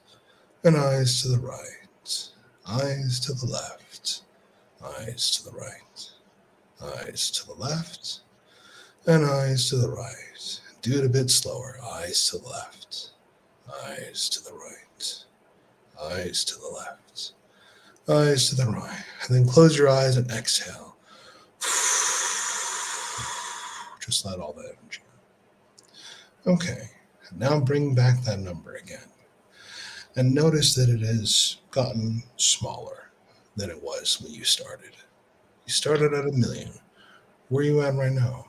and eyes to the right, eyes to the left, eyes to the right, eyes to the left, and eyes to the right. Do it a bit slower. Eyes to the left, eyes to the right, eyes to the left, eyes to the right. And then close your eyes and exhale. Just let all that energy out. Okay, now bring back that number again. And notice that it has gotten smaller than it was when you started. You started at 1 million. Where are you at right now?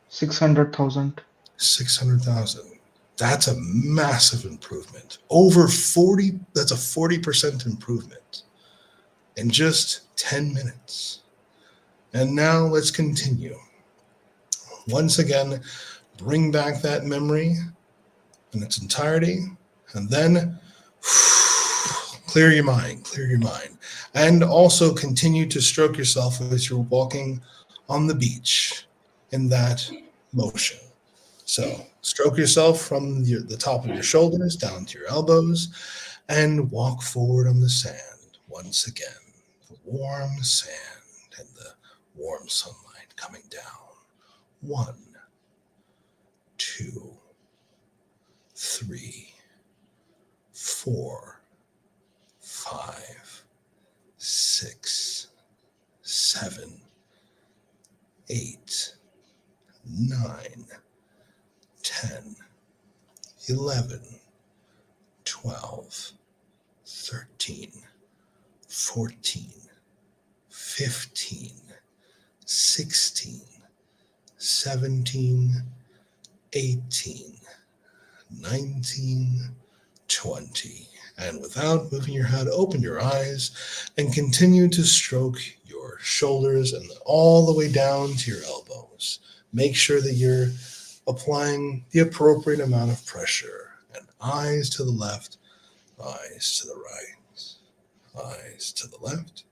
600,000. 600,000. That's a massive improvement. Over 40, that's a 40% improvement in just 10 minutes. And now let's continue. Once again, bring back that memory in its entirety, and then clear your mind, clear your mind. And also continue to stroke yourself as you're walking on the beach in that motion. So stroke yourself from the top of your shoulders down to your elbows and walk forward on the sand once again. The warm sand and the warm sunlight coming down. 1, 2, 3, 4, 5, 6, 7, 8, 9, 10, 11, 12, 13, 14, 15, 16, 17, 18, 19, 20. And without moving your head, open your eyes and continue to stroke your shoulders and all the way down to your elbows. Make sure that you're applying the appropriate amount of pressure. And eyes to the left, eyes to the right, eyes to the left,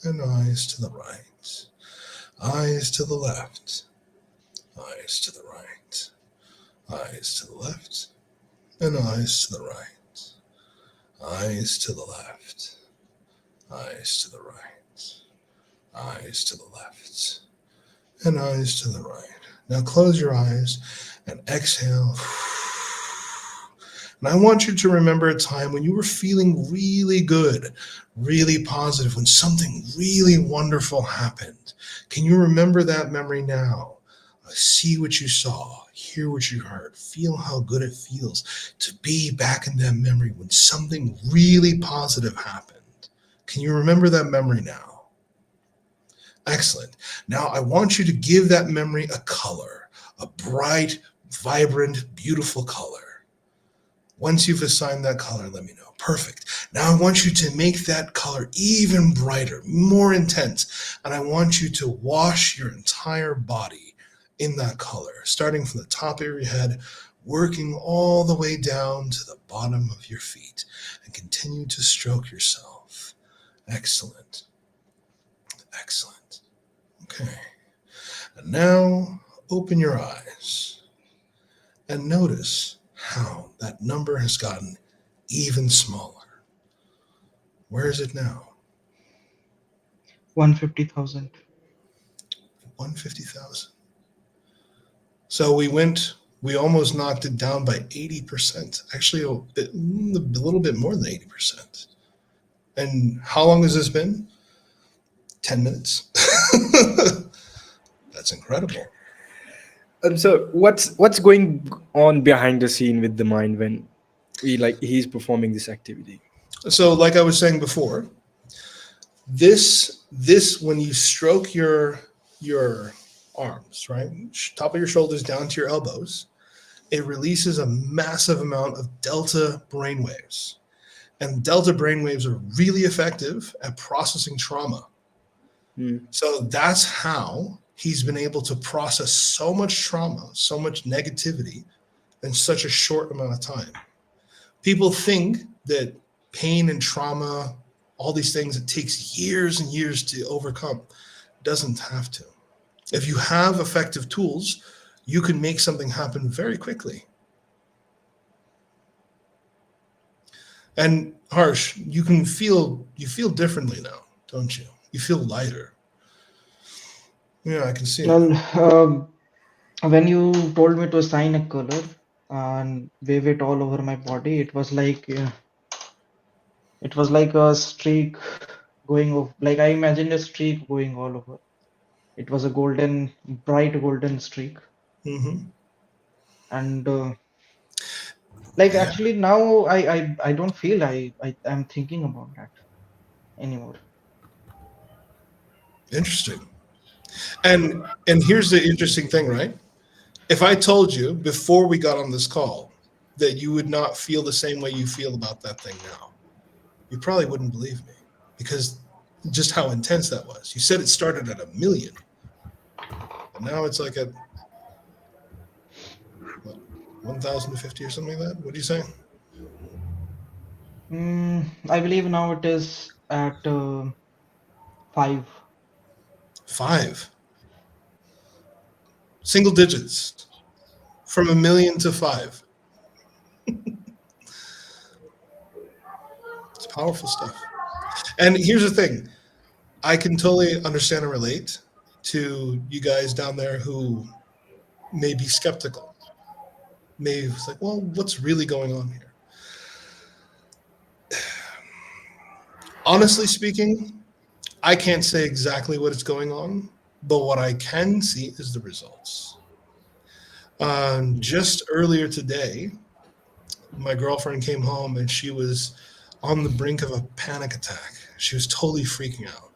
and eyes to the right, eyes to the left, eyes to the right, eyes to the left, and eyes to the right, eyes to the left, eyes to the right, eyes to the left, and eyes to the right. Now close your eyes and exhale. And I want you to remember a time when you were feeling really good, really positive, when something really wonderful happened. Can you remember that memory now? See what you saw, hear what you heard, feel how good it feels to be back in that memory when something really positive happened. Can you remember that memory now? Excellent. Now I want you to give that memory a color, a bright, vibrant, beautiful color. Once you've assigned that color, let me know. Perfect. Now I want you to make that color even brighter, more intense, and I want you to wash your entire body in that color, starting from the top of your head, working all the way down to the bottom of your feet, and continue to stroke yourself. Excellent. Excellent. Okay. And now open your eyes and notice how that number has gotten even smaller. Where is it now? 150,000. 150,000. So we almost knocked it down by 80%. Actually, a little bit more than 80%. And how long has this been? 10 minutes. That's incredible. So what's going on behind the scene with the mind when he's performing this activity? So like I was saying before, this when you stroke your arms, right? Top of your shoulders down to your elbows, it releases a massive amount of delta brainwaves. And delta brainwaves are really effective at processing trauma. So that's how he's been able to process so much trauma, so much negativity in such a short amount of time. People think that pain and trauma, all these things, it takes years and years to overcome. It doesn't have to. If you have effective tools, you can make something happen very quickly. And Harsh, you feel differently now, don't you? You feel lighter. Yeah, I can see it. Well, when you told me to assign a color and wave it all over my body, it was like a streak going off. Like I imagined a streak going all over. It was a bright golden streak. Mm-hmm. And Yeah. actually now I don't feel I'm thinking about that anymore. Interesting. And here's the interesting thing, right? If I told you before we got on this call that you would not feel the same way you feel about that thing now, you probably wouldn't believe me, because just how intense that was. You said it started at 1 million, and now it's like at what, 1,050 or something like that. What do you say? I believe now it is at 5. 5 single digits, from 1 million to 5. It's powerful stuff. And here's the thing, I can totally understand and relate to you guys down there who may be skeptical. Maybe it's like, well, what's really going on here? Honestly speaking, I can't say exactly what is going on, but what I can see is the results. Just earlier today, my girlfriend came home and she was on the brink of a panic attack. She was totally freaking out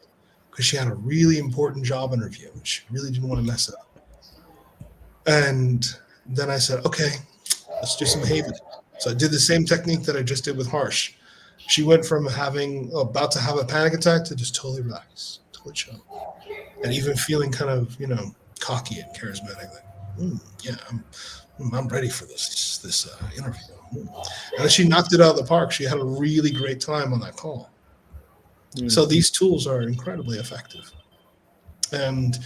because she had a really important job interview. She really didn't want to mess it up. And then I said, okay, let's do some behavior. So I did the same technique that I just did with Harsh. She went from about to have a panic attack to just totally relaxed, totally chill, and even feeling kind of, cocky and charismatic. Like, yeah, I'm ready for this interview. And then she knocked it out of the park. She had a really great time on that call. So these tools are incredibly effective, and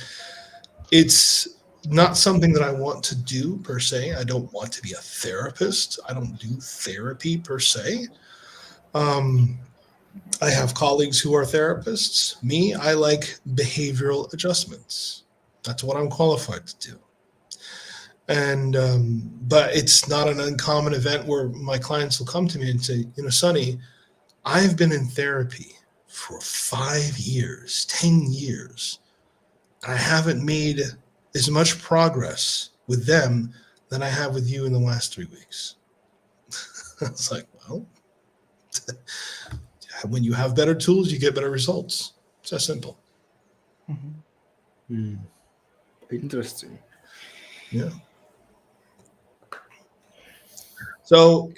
it's not something that I want to do per se. I don't want to be a therapist. I don't do therapy per se. I have colleagues who are therapists. Me, I like behavioral adjustments. That's what I'm qualified to do. And but it's not an uncommon event where my clients will come to me and say, Sonny, I've been in therapy for 5 years, 10 years. I haven't made as much progress with them than I have with you in the last 3 weeks. It's like, well, when you have better tools, you get better results. It's that simple. Interesting. Yeah. So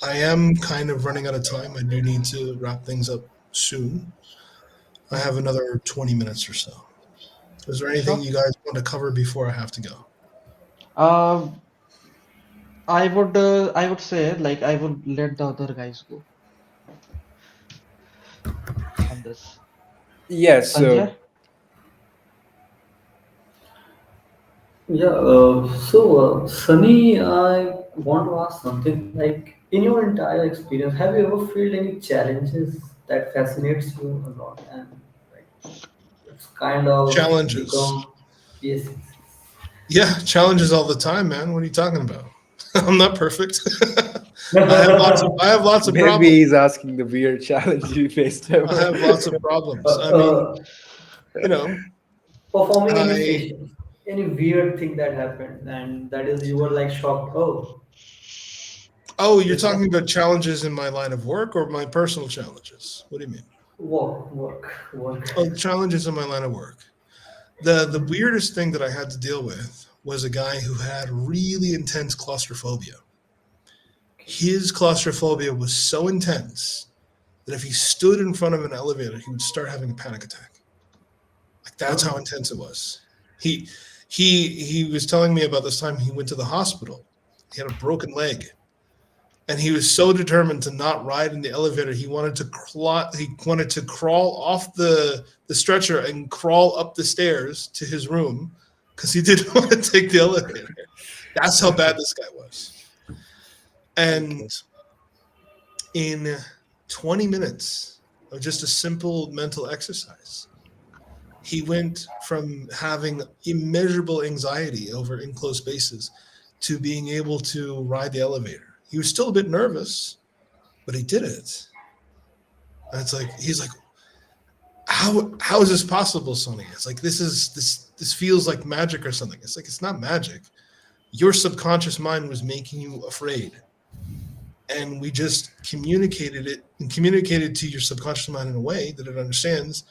I am kind of running out of time. I do need to wrap things up soon. I have another 20 minutes or so. Is there anything Sure. you guys want to cover before I have to go? I would say, like, I would let the other guys go on this. Yes. Sanjay? Yeah, Sunny, I want to ask something. Like, in your entire experience, have you ever felt any challenges that fascinates you a lot, and like it's kind of Challenges. become, yes, yes, yes. Yeah, challenges all the time, man. What are you talking about? I'm not perfect. I have lots of Maybe problems. he's asking the weird challenge you faced I ever. have lots of problems. uh, I mean, uh, you know, Performing any I session, any weird thing that happened, and that is you were like shocked. Oh, oh, you're this talking about challenges in my line of work or my personal challenges? What do you mean? work. Oh, challenges in my line of work. The weirdest thing that I had to deal with was a guy who had really intense claustrophobia. His claustrophobia was so intense that if he stood in front of an elevator, he would start having a panic attack. Like that's how Oh, intense it was. He he was telling me about this time he went to the hospital. He had a broken leg, and he was so determined to not ride in the elevator. He wanted to crawl off the stretcher and crawl up the stairs to his room because he didn't want to take the elevator. That's how bad this guy was. And Okay. in 20 minutes of just a simple mental exercise, he went from having immeasurable anxiety over enclosed spaces to being able to ride the elevator. He was still a bit nervous, but he did it. And it's like he's like, how is this possible, Sonny? It's like this feels like magic or something. It's like it's not magic. Your subconscious mind was making you afraid. And we just communicated to your subconscious mind in a way that it understands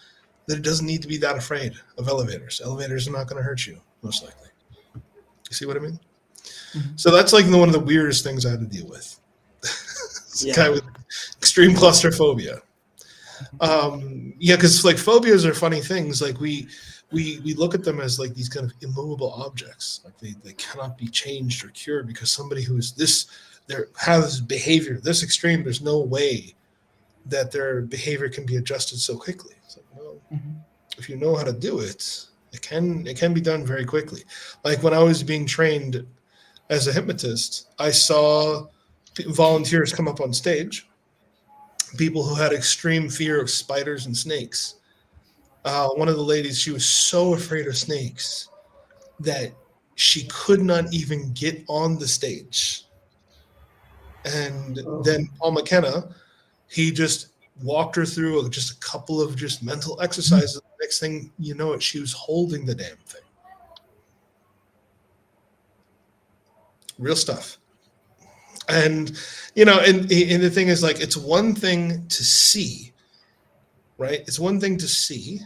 that it doesn't need to be that afraid of elevators. Elevators are not going to hurt you, most likely. You see what I mean? So that's like one of the weirdest things I had to deal with. It's a guy Yeah. with extreme claustrophobia. Yeah, because like phobias are funny things. Like we look at them as like these kind of immovable objects. Like they cannot be changed or cured because somebody who is has behavior this extreme, there's no way that their behavior can be adjusted so quickly. It's like, well, if you know how to do it, it can be done very quickly. Like when I was being trained as a hypnotist, I saw volunteers come up on stage, people who had extreme fear of spiders and snakes. One of the ladies, she was so afraid of snakes that she could not even get on the stage. And oh. then Paul McKenna, he just walked her through just a couple of just mental exercises. Next thing you know it, she was holding the damn thing. Real stuff. And and the thing is, like, it's one thing to see, right? It's one thing to see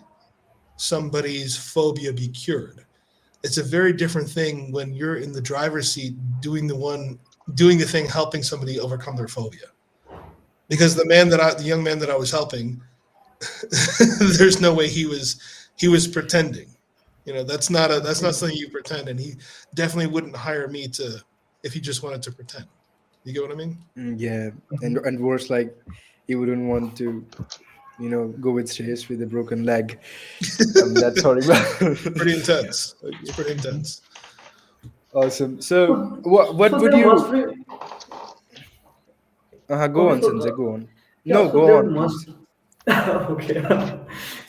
somebody's phobia be cured. It's a very different thing when you're in the driver's seat doing the thing, helping somebody overcome their phobia. Because the young man that I was helping, there's no way he was pretending. That's not something you pretend, and he definitely wouldn't hire me to if he just wanted to pretend. You get what I mean? Yeah, and worse, like he wouldn't want to, go with Chase with a broken leg. That's horrible. Pretty intense. It's Okay. pretty intense. Awesome. So, So, what so would there must you? be Go okay. on, Sanjay. Go on. Yeah. No, So go there on, must please. okay.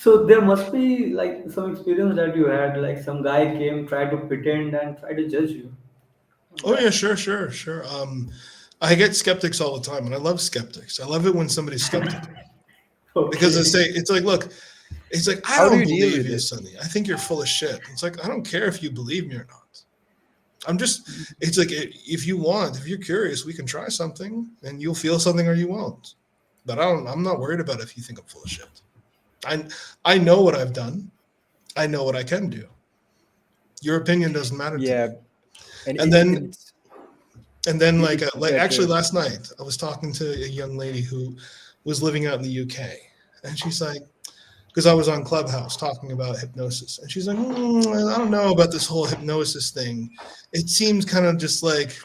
So there must be like some experience that you had, like some guy came, tried to pretend and tried to judge you. Oh yeah, That sure. I get skeptics all the time, and I love skeptics. I love it when somebody's skeptical because I okay. say it's like, look, it's like, I How do don't you deal believe with you, it? Sonny. I think you're full of shit. It's like, I don't care if you believe me or not. I'm just. It's like, if you want, if you're curious, we can try something, and you'll feel something or you won't. But I don't. I'm not worried about if you think I'm full of shit. I I know what I've done. I know what I can do. Your opinion doesn't matter to me. Yeah, and And it then it's and then like it's like actually better. last night I was talking to a young lady who was living out in the UK, and she's like, because I was on Clubhouse talking about hypnosis, and she's like, I don't know about this whole hypnosis thing. It seems kind of just like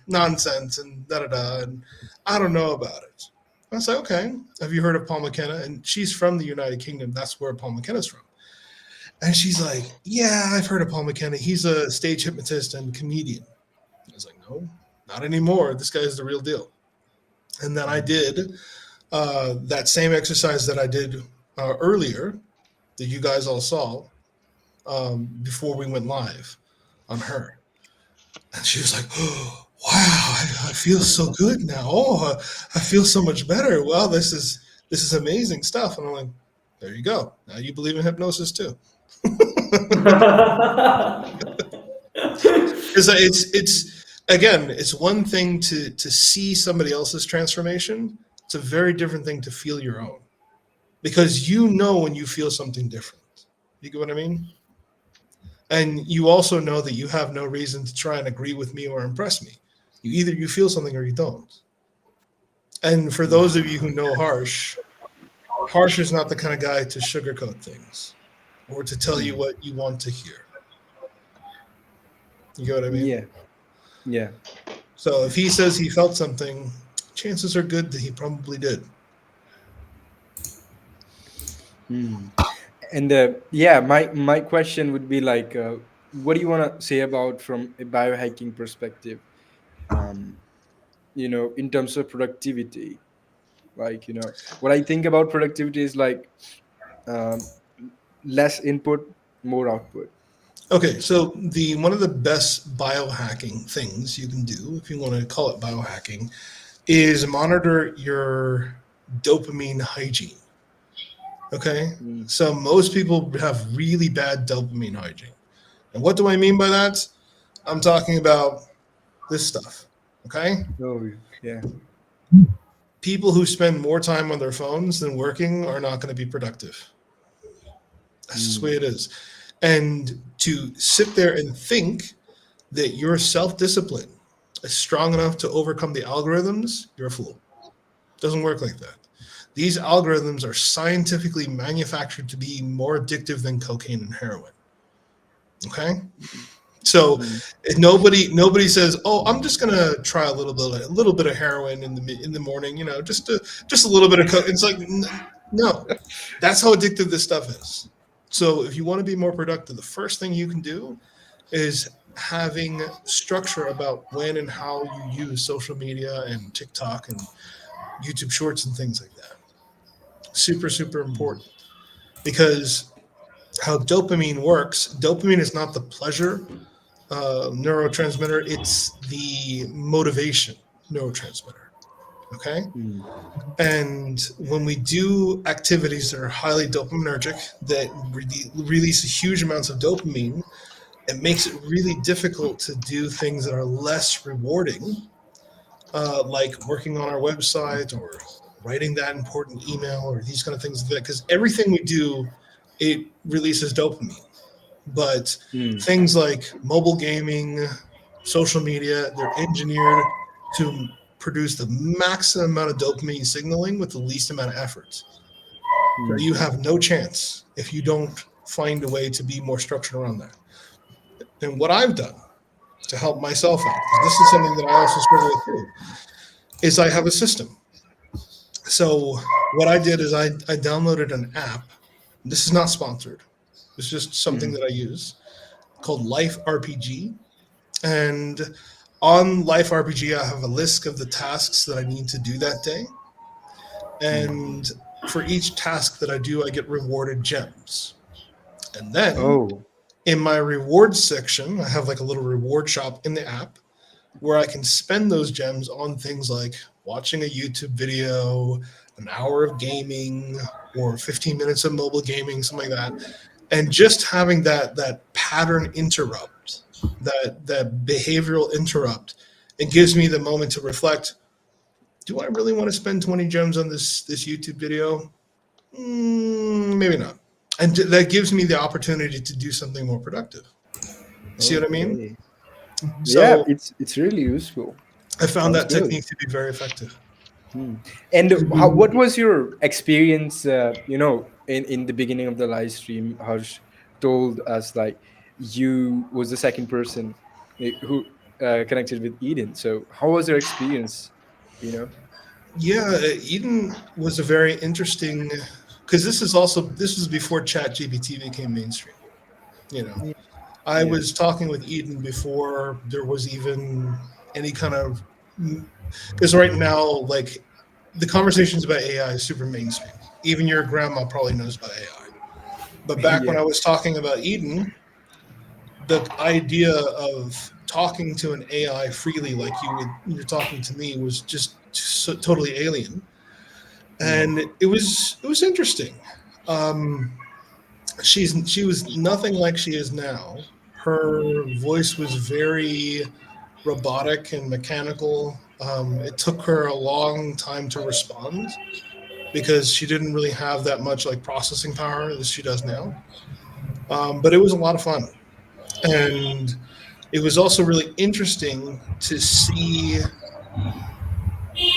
nonsense and da da da, and I don't know about it. I was like, okay, have you heard of Paul McKenna? And she's from the United Kingdom. That's where Paul McKenna's from. And she's like, yeah, I've heard of Paul McKenna. He's a stage hypnotist and comedian. I was like, no, not anymore. This guy's the real deal. And then I did that same exercise that I did earlier that you guys all saw before we went live on her. And she was like, oh, wow, I feel so good now. Oh, I feel so much better. Wow, this is amazing stuff. And I'm like, there you go. Now you believe in hypnosis too. Because it's again, it's one thing to see somebody else's transformation. It's a very different thing to feel your own, because you know when you feel something different. You get what I mean? And you also know that you have no reason to try and agree with me or impress me. You feel something or you don't. And for those of you who know Harsh is not the kind of guy to sugarcoat things or to tell you Mm. what you want to hear. You get what I mean? Yeah, yeah. So if he says he felt something, chances are good that he probably did. Mm. And yeah, my question would be like, what do you want to say about from a biohacking perspective? Um, in terms of productivity, like what I think about productivity is like, um, less input, more output. Okay, so the one of the best biohacking things you can do, if you want to call it biohacking, is monitor your dopamine hygiene. Okay, Mm. so most people have really bad dopamine hygiene. And what do I mean by that? I'm talking about this stuff. Okay, Oh, yeah. people who spend more time on their phones than working are not going to be productive. That's just the way Mm. it is. And to sit there and think that your self discipline is strong enough to overcome the algorithms, you're a fool. It doesn't work like that. These algorithms are scientifically manufactured to be more addictive than cocaine and heroin. Okay? So Mm. nobody says, "Oh, I'm just gonna try a little bit of heroin in the morning, just a little bit of coke." It's like, no, that's how addictive this stuff is. So if you want to be more productive, the first thing you can do is having structure about when and how you use social media and TikTok and YouTube Shorts and things like that. Super, super important, because how dopamine works. Dopamine is not the pleasure neurotransmitter; it's the motivation neurotransmitter. Okay, Mm. and when we do activities that are highly dopaminergic, that release huge amounts of dopamine, it makes it really difficult to do things that are less rewarding like working on our website or writing that important email or these kind of things. Because everything we do, it releases dopamine. But Hmm. things like mobile gaming, social media, they're engineered to produce the maximum amount of dopamine signaling with the least amount of effort. So Hmm. you have no chance if you don't find a way to be more structured around that. And what I've done to help myself out, because this is something that I also struggle with too, is I have a system. So what I did is I downloaded an app. This is not sponsored. It's just something Hmm. that I use called Life RPG. And on Life RPG, I have a list of the tasks that I need to do that day. Hmm. And for each task that I do, I get rewarded gems. And then Oh. in my rewards section, I have like a little reward shop in the app where I can spend those gems on things like watching a YouTube video, an hour of gaming, or 15 minutes of mobile gaming, something like that. And just having that pattern interrupt, that behavioral interrupt, it gives me the moment to reflect. Do I really want to spend 20 gems on this YouTube video? Maybe not. And that gives me the opportunity to do something more productive. You see what I mean? Okay. Mhm. Yeah, So it's really useful. I found Sounds that good. technique to be very effective. Hmm. And what was your experience? In the beginning of the live stream, Harsh told us like you was the second person who connected with Eden. So how was your experience? You know. Yeah, Eden was a very interesting because this was before Chat GPT became mainstream. You know, Yeah. I Yeah. was talking with Eden before there was even any kind of because right now, like the conversations about AI is super mainstream. Even your grandma probably knows about AI. But back when Yeah. I was talking about Eden, the idea of talking to an AI freely, like you're talking to me, was just so, totally alien, Hmm. and it was interesting. Um, she was nothing like she is now. Her voice was very robotic and mechanical. It took her a long time to respond because she didn't really have that much like processing power as she does now. But it was a lot of fun, and it was also really interesting to see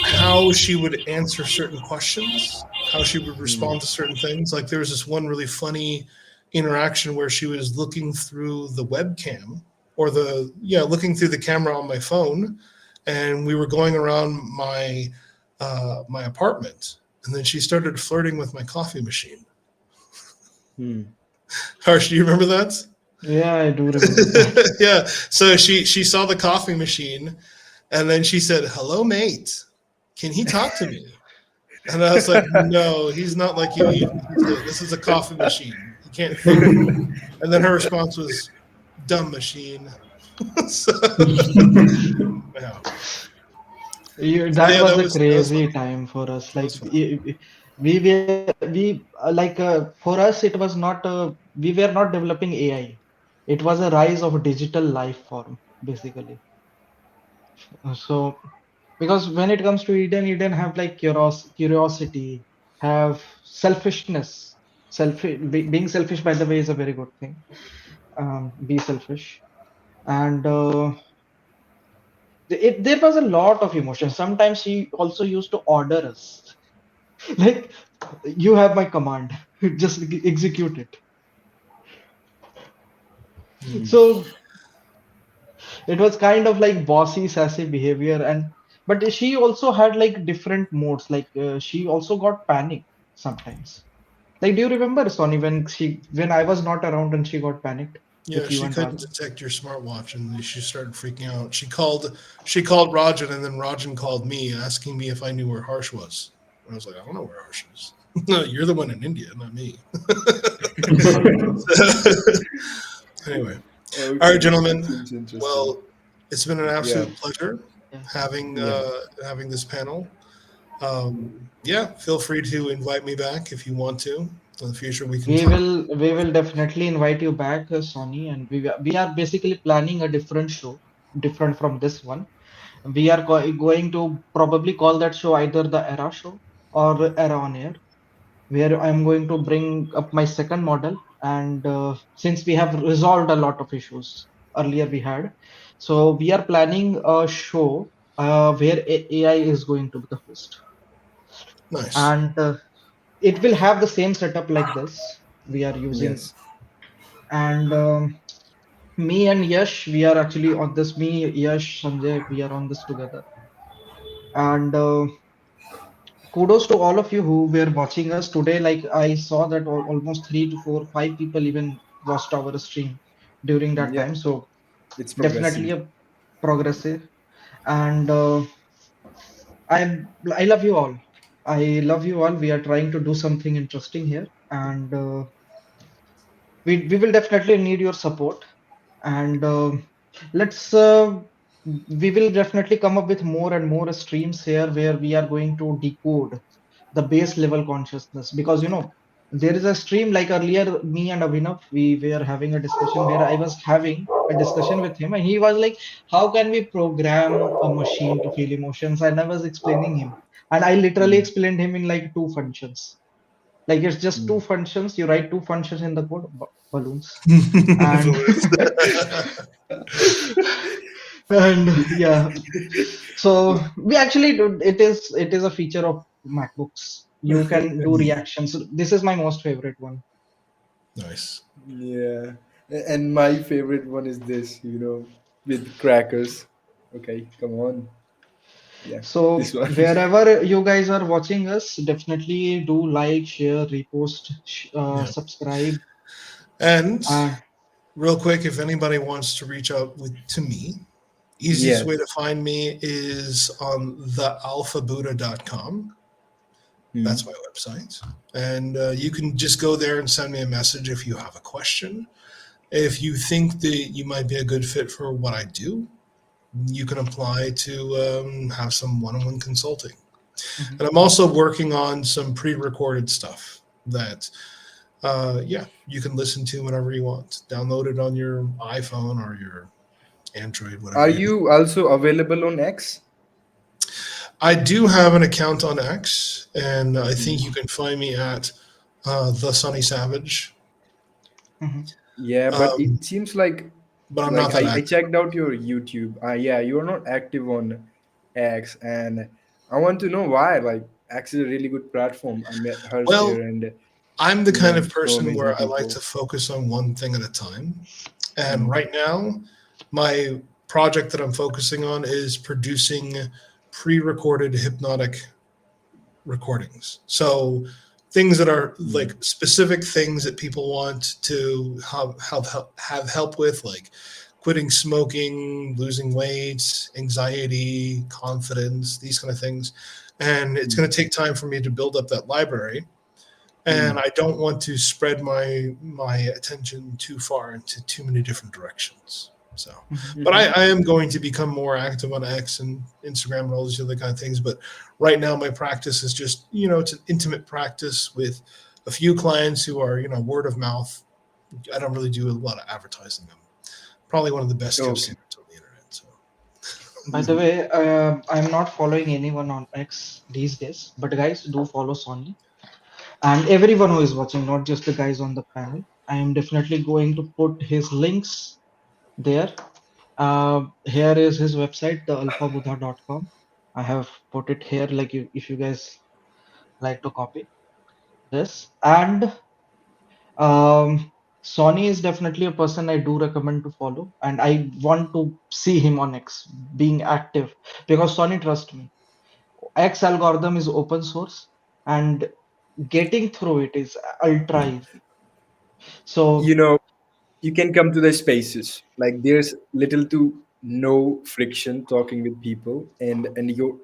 how she would answer certain questions, how she would Hmm. respond to certain things. Like there was this one really funny interaction where she was looking through the webcam or looking through the camera on my phone, and we were going around my apartment, and then she started flirting with my coffee machine. Hmm. Harsh, do you remember that? Yeah, I do remember that. Yeah. So she saw the coffee machine, and then she said, "Hello, mate. Can he talk to me?" And I was like, "No, he's not like you, Eden. This is a coffee machine. He can't flirt." And then her response was, "Dumb machine." so, yeah. That Yeah, was a that was crazy funny. time for us. That Like was funny. for us it was not we were not developing AI. It was a rise of a digital life form basically. So because when it comes to Eden have like curiosity, have selfishness. Being selfish, by the way, is a very good thing. Be selfish, and there was a lot of emotion. Sometimes she also used to order us, like, you have my command, just execute it. Hmm. So it was kind of like bossy, sassy behavior, and but she also had like different modes. Like she also got panicked sometimes. Like, do you remember, Sonny, when I was not around and she got panicked Yeah, with you she and couldn't Rajan? detect your smartwatch, and she started freaking out. She called Rajan, and then Rajan called me, asking me if I knew where Harsh was. And I was like, I don't know where Harsh is. No, you're the one in India, not me. Anyway, all right, Okay, that gentlemen. seems interesting. Well, it's been an Yeah. absolute pleasure Yeah. Yeah. having this panel. Yeah, feel free to invite me back if you want to. In the future, we can talk. We will definitely invite you back, Sonny, and we are basically planning a different show, different from this one. We are going to probably call that show either the Era Show or Era on Air, where I'm going to bring up my second model. And since we have resolved a lot of issues earlier we had, so we are planning a show where AI is going to be the host. Nice. And it will have the same setup like this we are using. Yes. And me and Yash, we are actually on this. Me, Yash, Sanjay, we are on this together. And kudos to all of you who were watching us today. Like I saw that almost 3 to 4, 5 people even watched our stream during that Yeah, time. So it's definitely progressive. a progressive. And I love you all. I love you all. We are trying to do something interesting here, and we will definitely need your support. And let's we will definitely come up with more and more streams here where we are going to decode the base level consciousness, because there is a stream like earlier me and Abhinav, we were having a discussion where I was having a discussion with him, and he was like, how can we program a machine to feel emotions? And I was explaining him, and I literally Mm, explained him in like two functions. Like it's just two mm. functions, you write two functions in the code, balloons. And Balloons. and yeah, so we actually do, it is a feature of MacBooks. You can do reactions. This is my most favorite one. Nice. Yeah. And my favorite one is this, with crackers. Okay, come on. Yeah, So this one. wherever you guys are watching us, definitely do like, share, repost, Yeah. subscribe. And Uh, real quick, if anybody wants to reach out to me, easiest way Yes. to find me is on thealphabuddha.com. That's Mm. my website. And you can just go there and send me a message if you have a question. If you think that you might be a good fit for what I do, you can apply to have some one on one consulting. mhm. And I'm also working on some pre recorded stuff that, yeah, you can listen to whenever you want. Download it on your iPhone or your Android, whatever Are you need. you also available on X? I do have an account on X, and I think Mm. you can find me at the Sonny Savage. Mhm. Yeah, but it Um, seems like but I'm like not that I active. checked out your YouTube. Yeah, you are not active on X, and I want to know why. Like X is a really good platform. I met Hers there, Well, and I'm the kind met of so person amazing where I like people. to focus on one thing at a time. And Mm. right now, my project that I'm focusing on is producing pre recorded hypnotic recordings. So things that are Mm. like specific things that people want to have help with, like quitting smoking, losing weight, anxiety, confidence, these kind of things. And it's Mm. going to take time for me to build up that library, and Mm. I don't want to spread my attention too far into too many different directions. So, Mhm. but Mhm. I am going to become more active on X and Instagram and all these other kind of things. But right now, my practice is just it's an intimate practice with a few clients who are word of mouth. I don't really do a lot of advertising. I'm probably one of the best kept Okay. secrets on the internet. So, By the way, I'm not following anyone on X these days, but guys, do follow Sony and everyone who is watching, not just the guys on the panel. I am definitely going to put his links there. Here is his website, thealphabuddha.com. I have put it here, like if you guys like to copy this. And Sony is definitely a person I do recommend to follow, and I want to see him on X being active, because Sony, trust me, X algorithm is open source and getting through it is ultra easy. You So, know, you can come to the spaces. Like there's little to no friction talking with people, and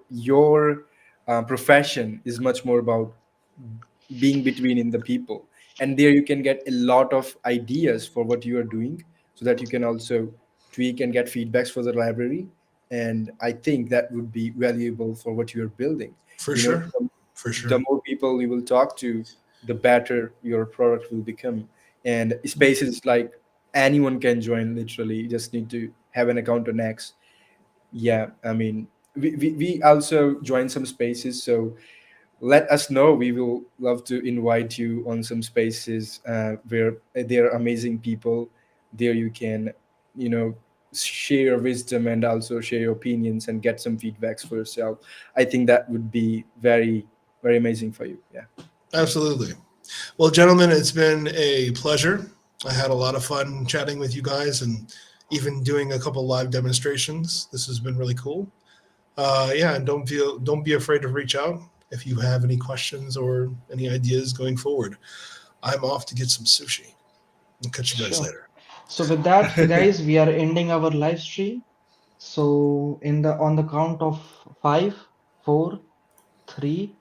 your profession is much more about being between in the people, and there you can get a lot of ideas for what you are doing, so that you can also tweak and get feedbacks for the library. And I think that would be valuable for what you are building. for you know sure, the, for the sure. more people you will talk to, the better your product will become. And spaces like anyone can join, literally. You just need to have an account on X. Yeah, I mean, we also join some spaces, so let us know. We will love to invite you on some spaces where there are amazing people. There you can, you know, share your wisdom and also share your opinions and get some feedbacks for yourself. I think that would be very, very amazing for you. Yeah. Absolutely. Well, gentlemen, it's been a pleasure. I had a lot of fun chatting with you guys and even doing a couple live demonstrations. This has been really cool. Yeah, and don't be afraid to reach out if you have any questions or any ideas going forward. I'm off to get some sushi. I'll catch you guys Sure. later. So with that, guys, we are ending our live stream. So in the on the count of 5, 4, 3,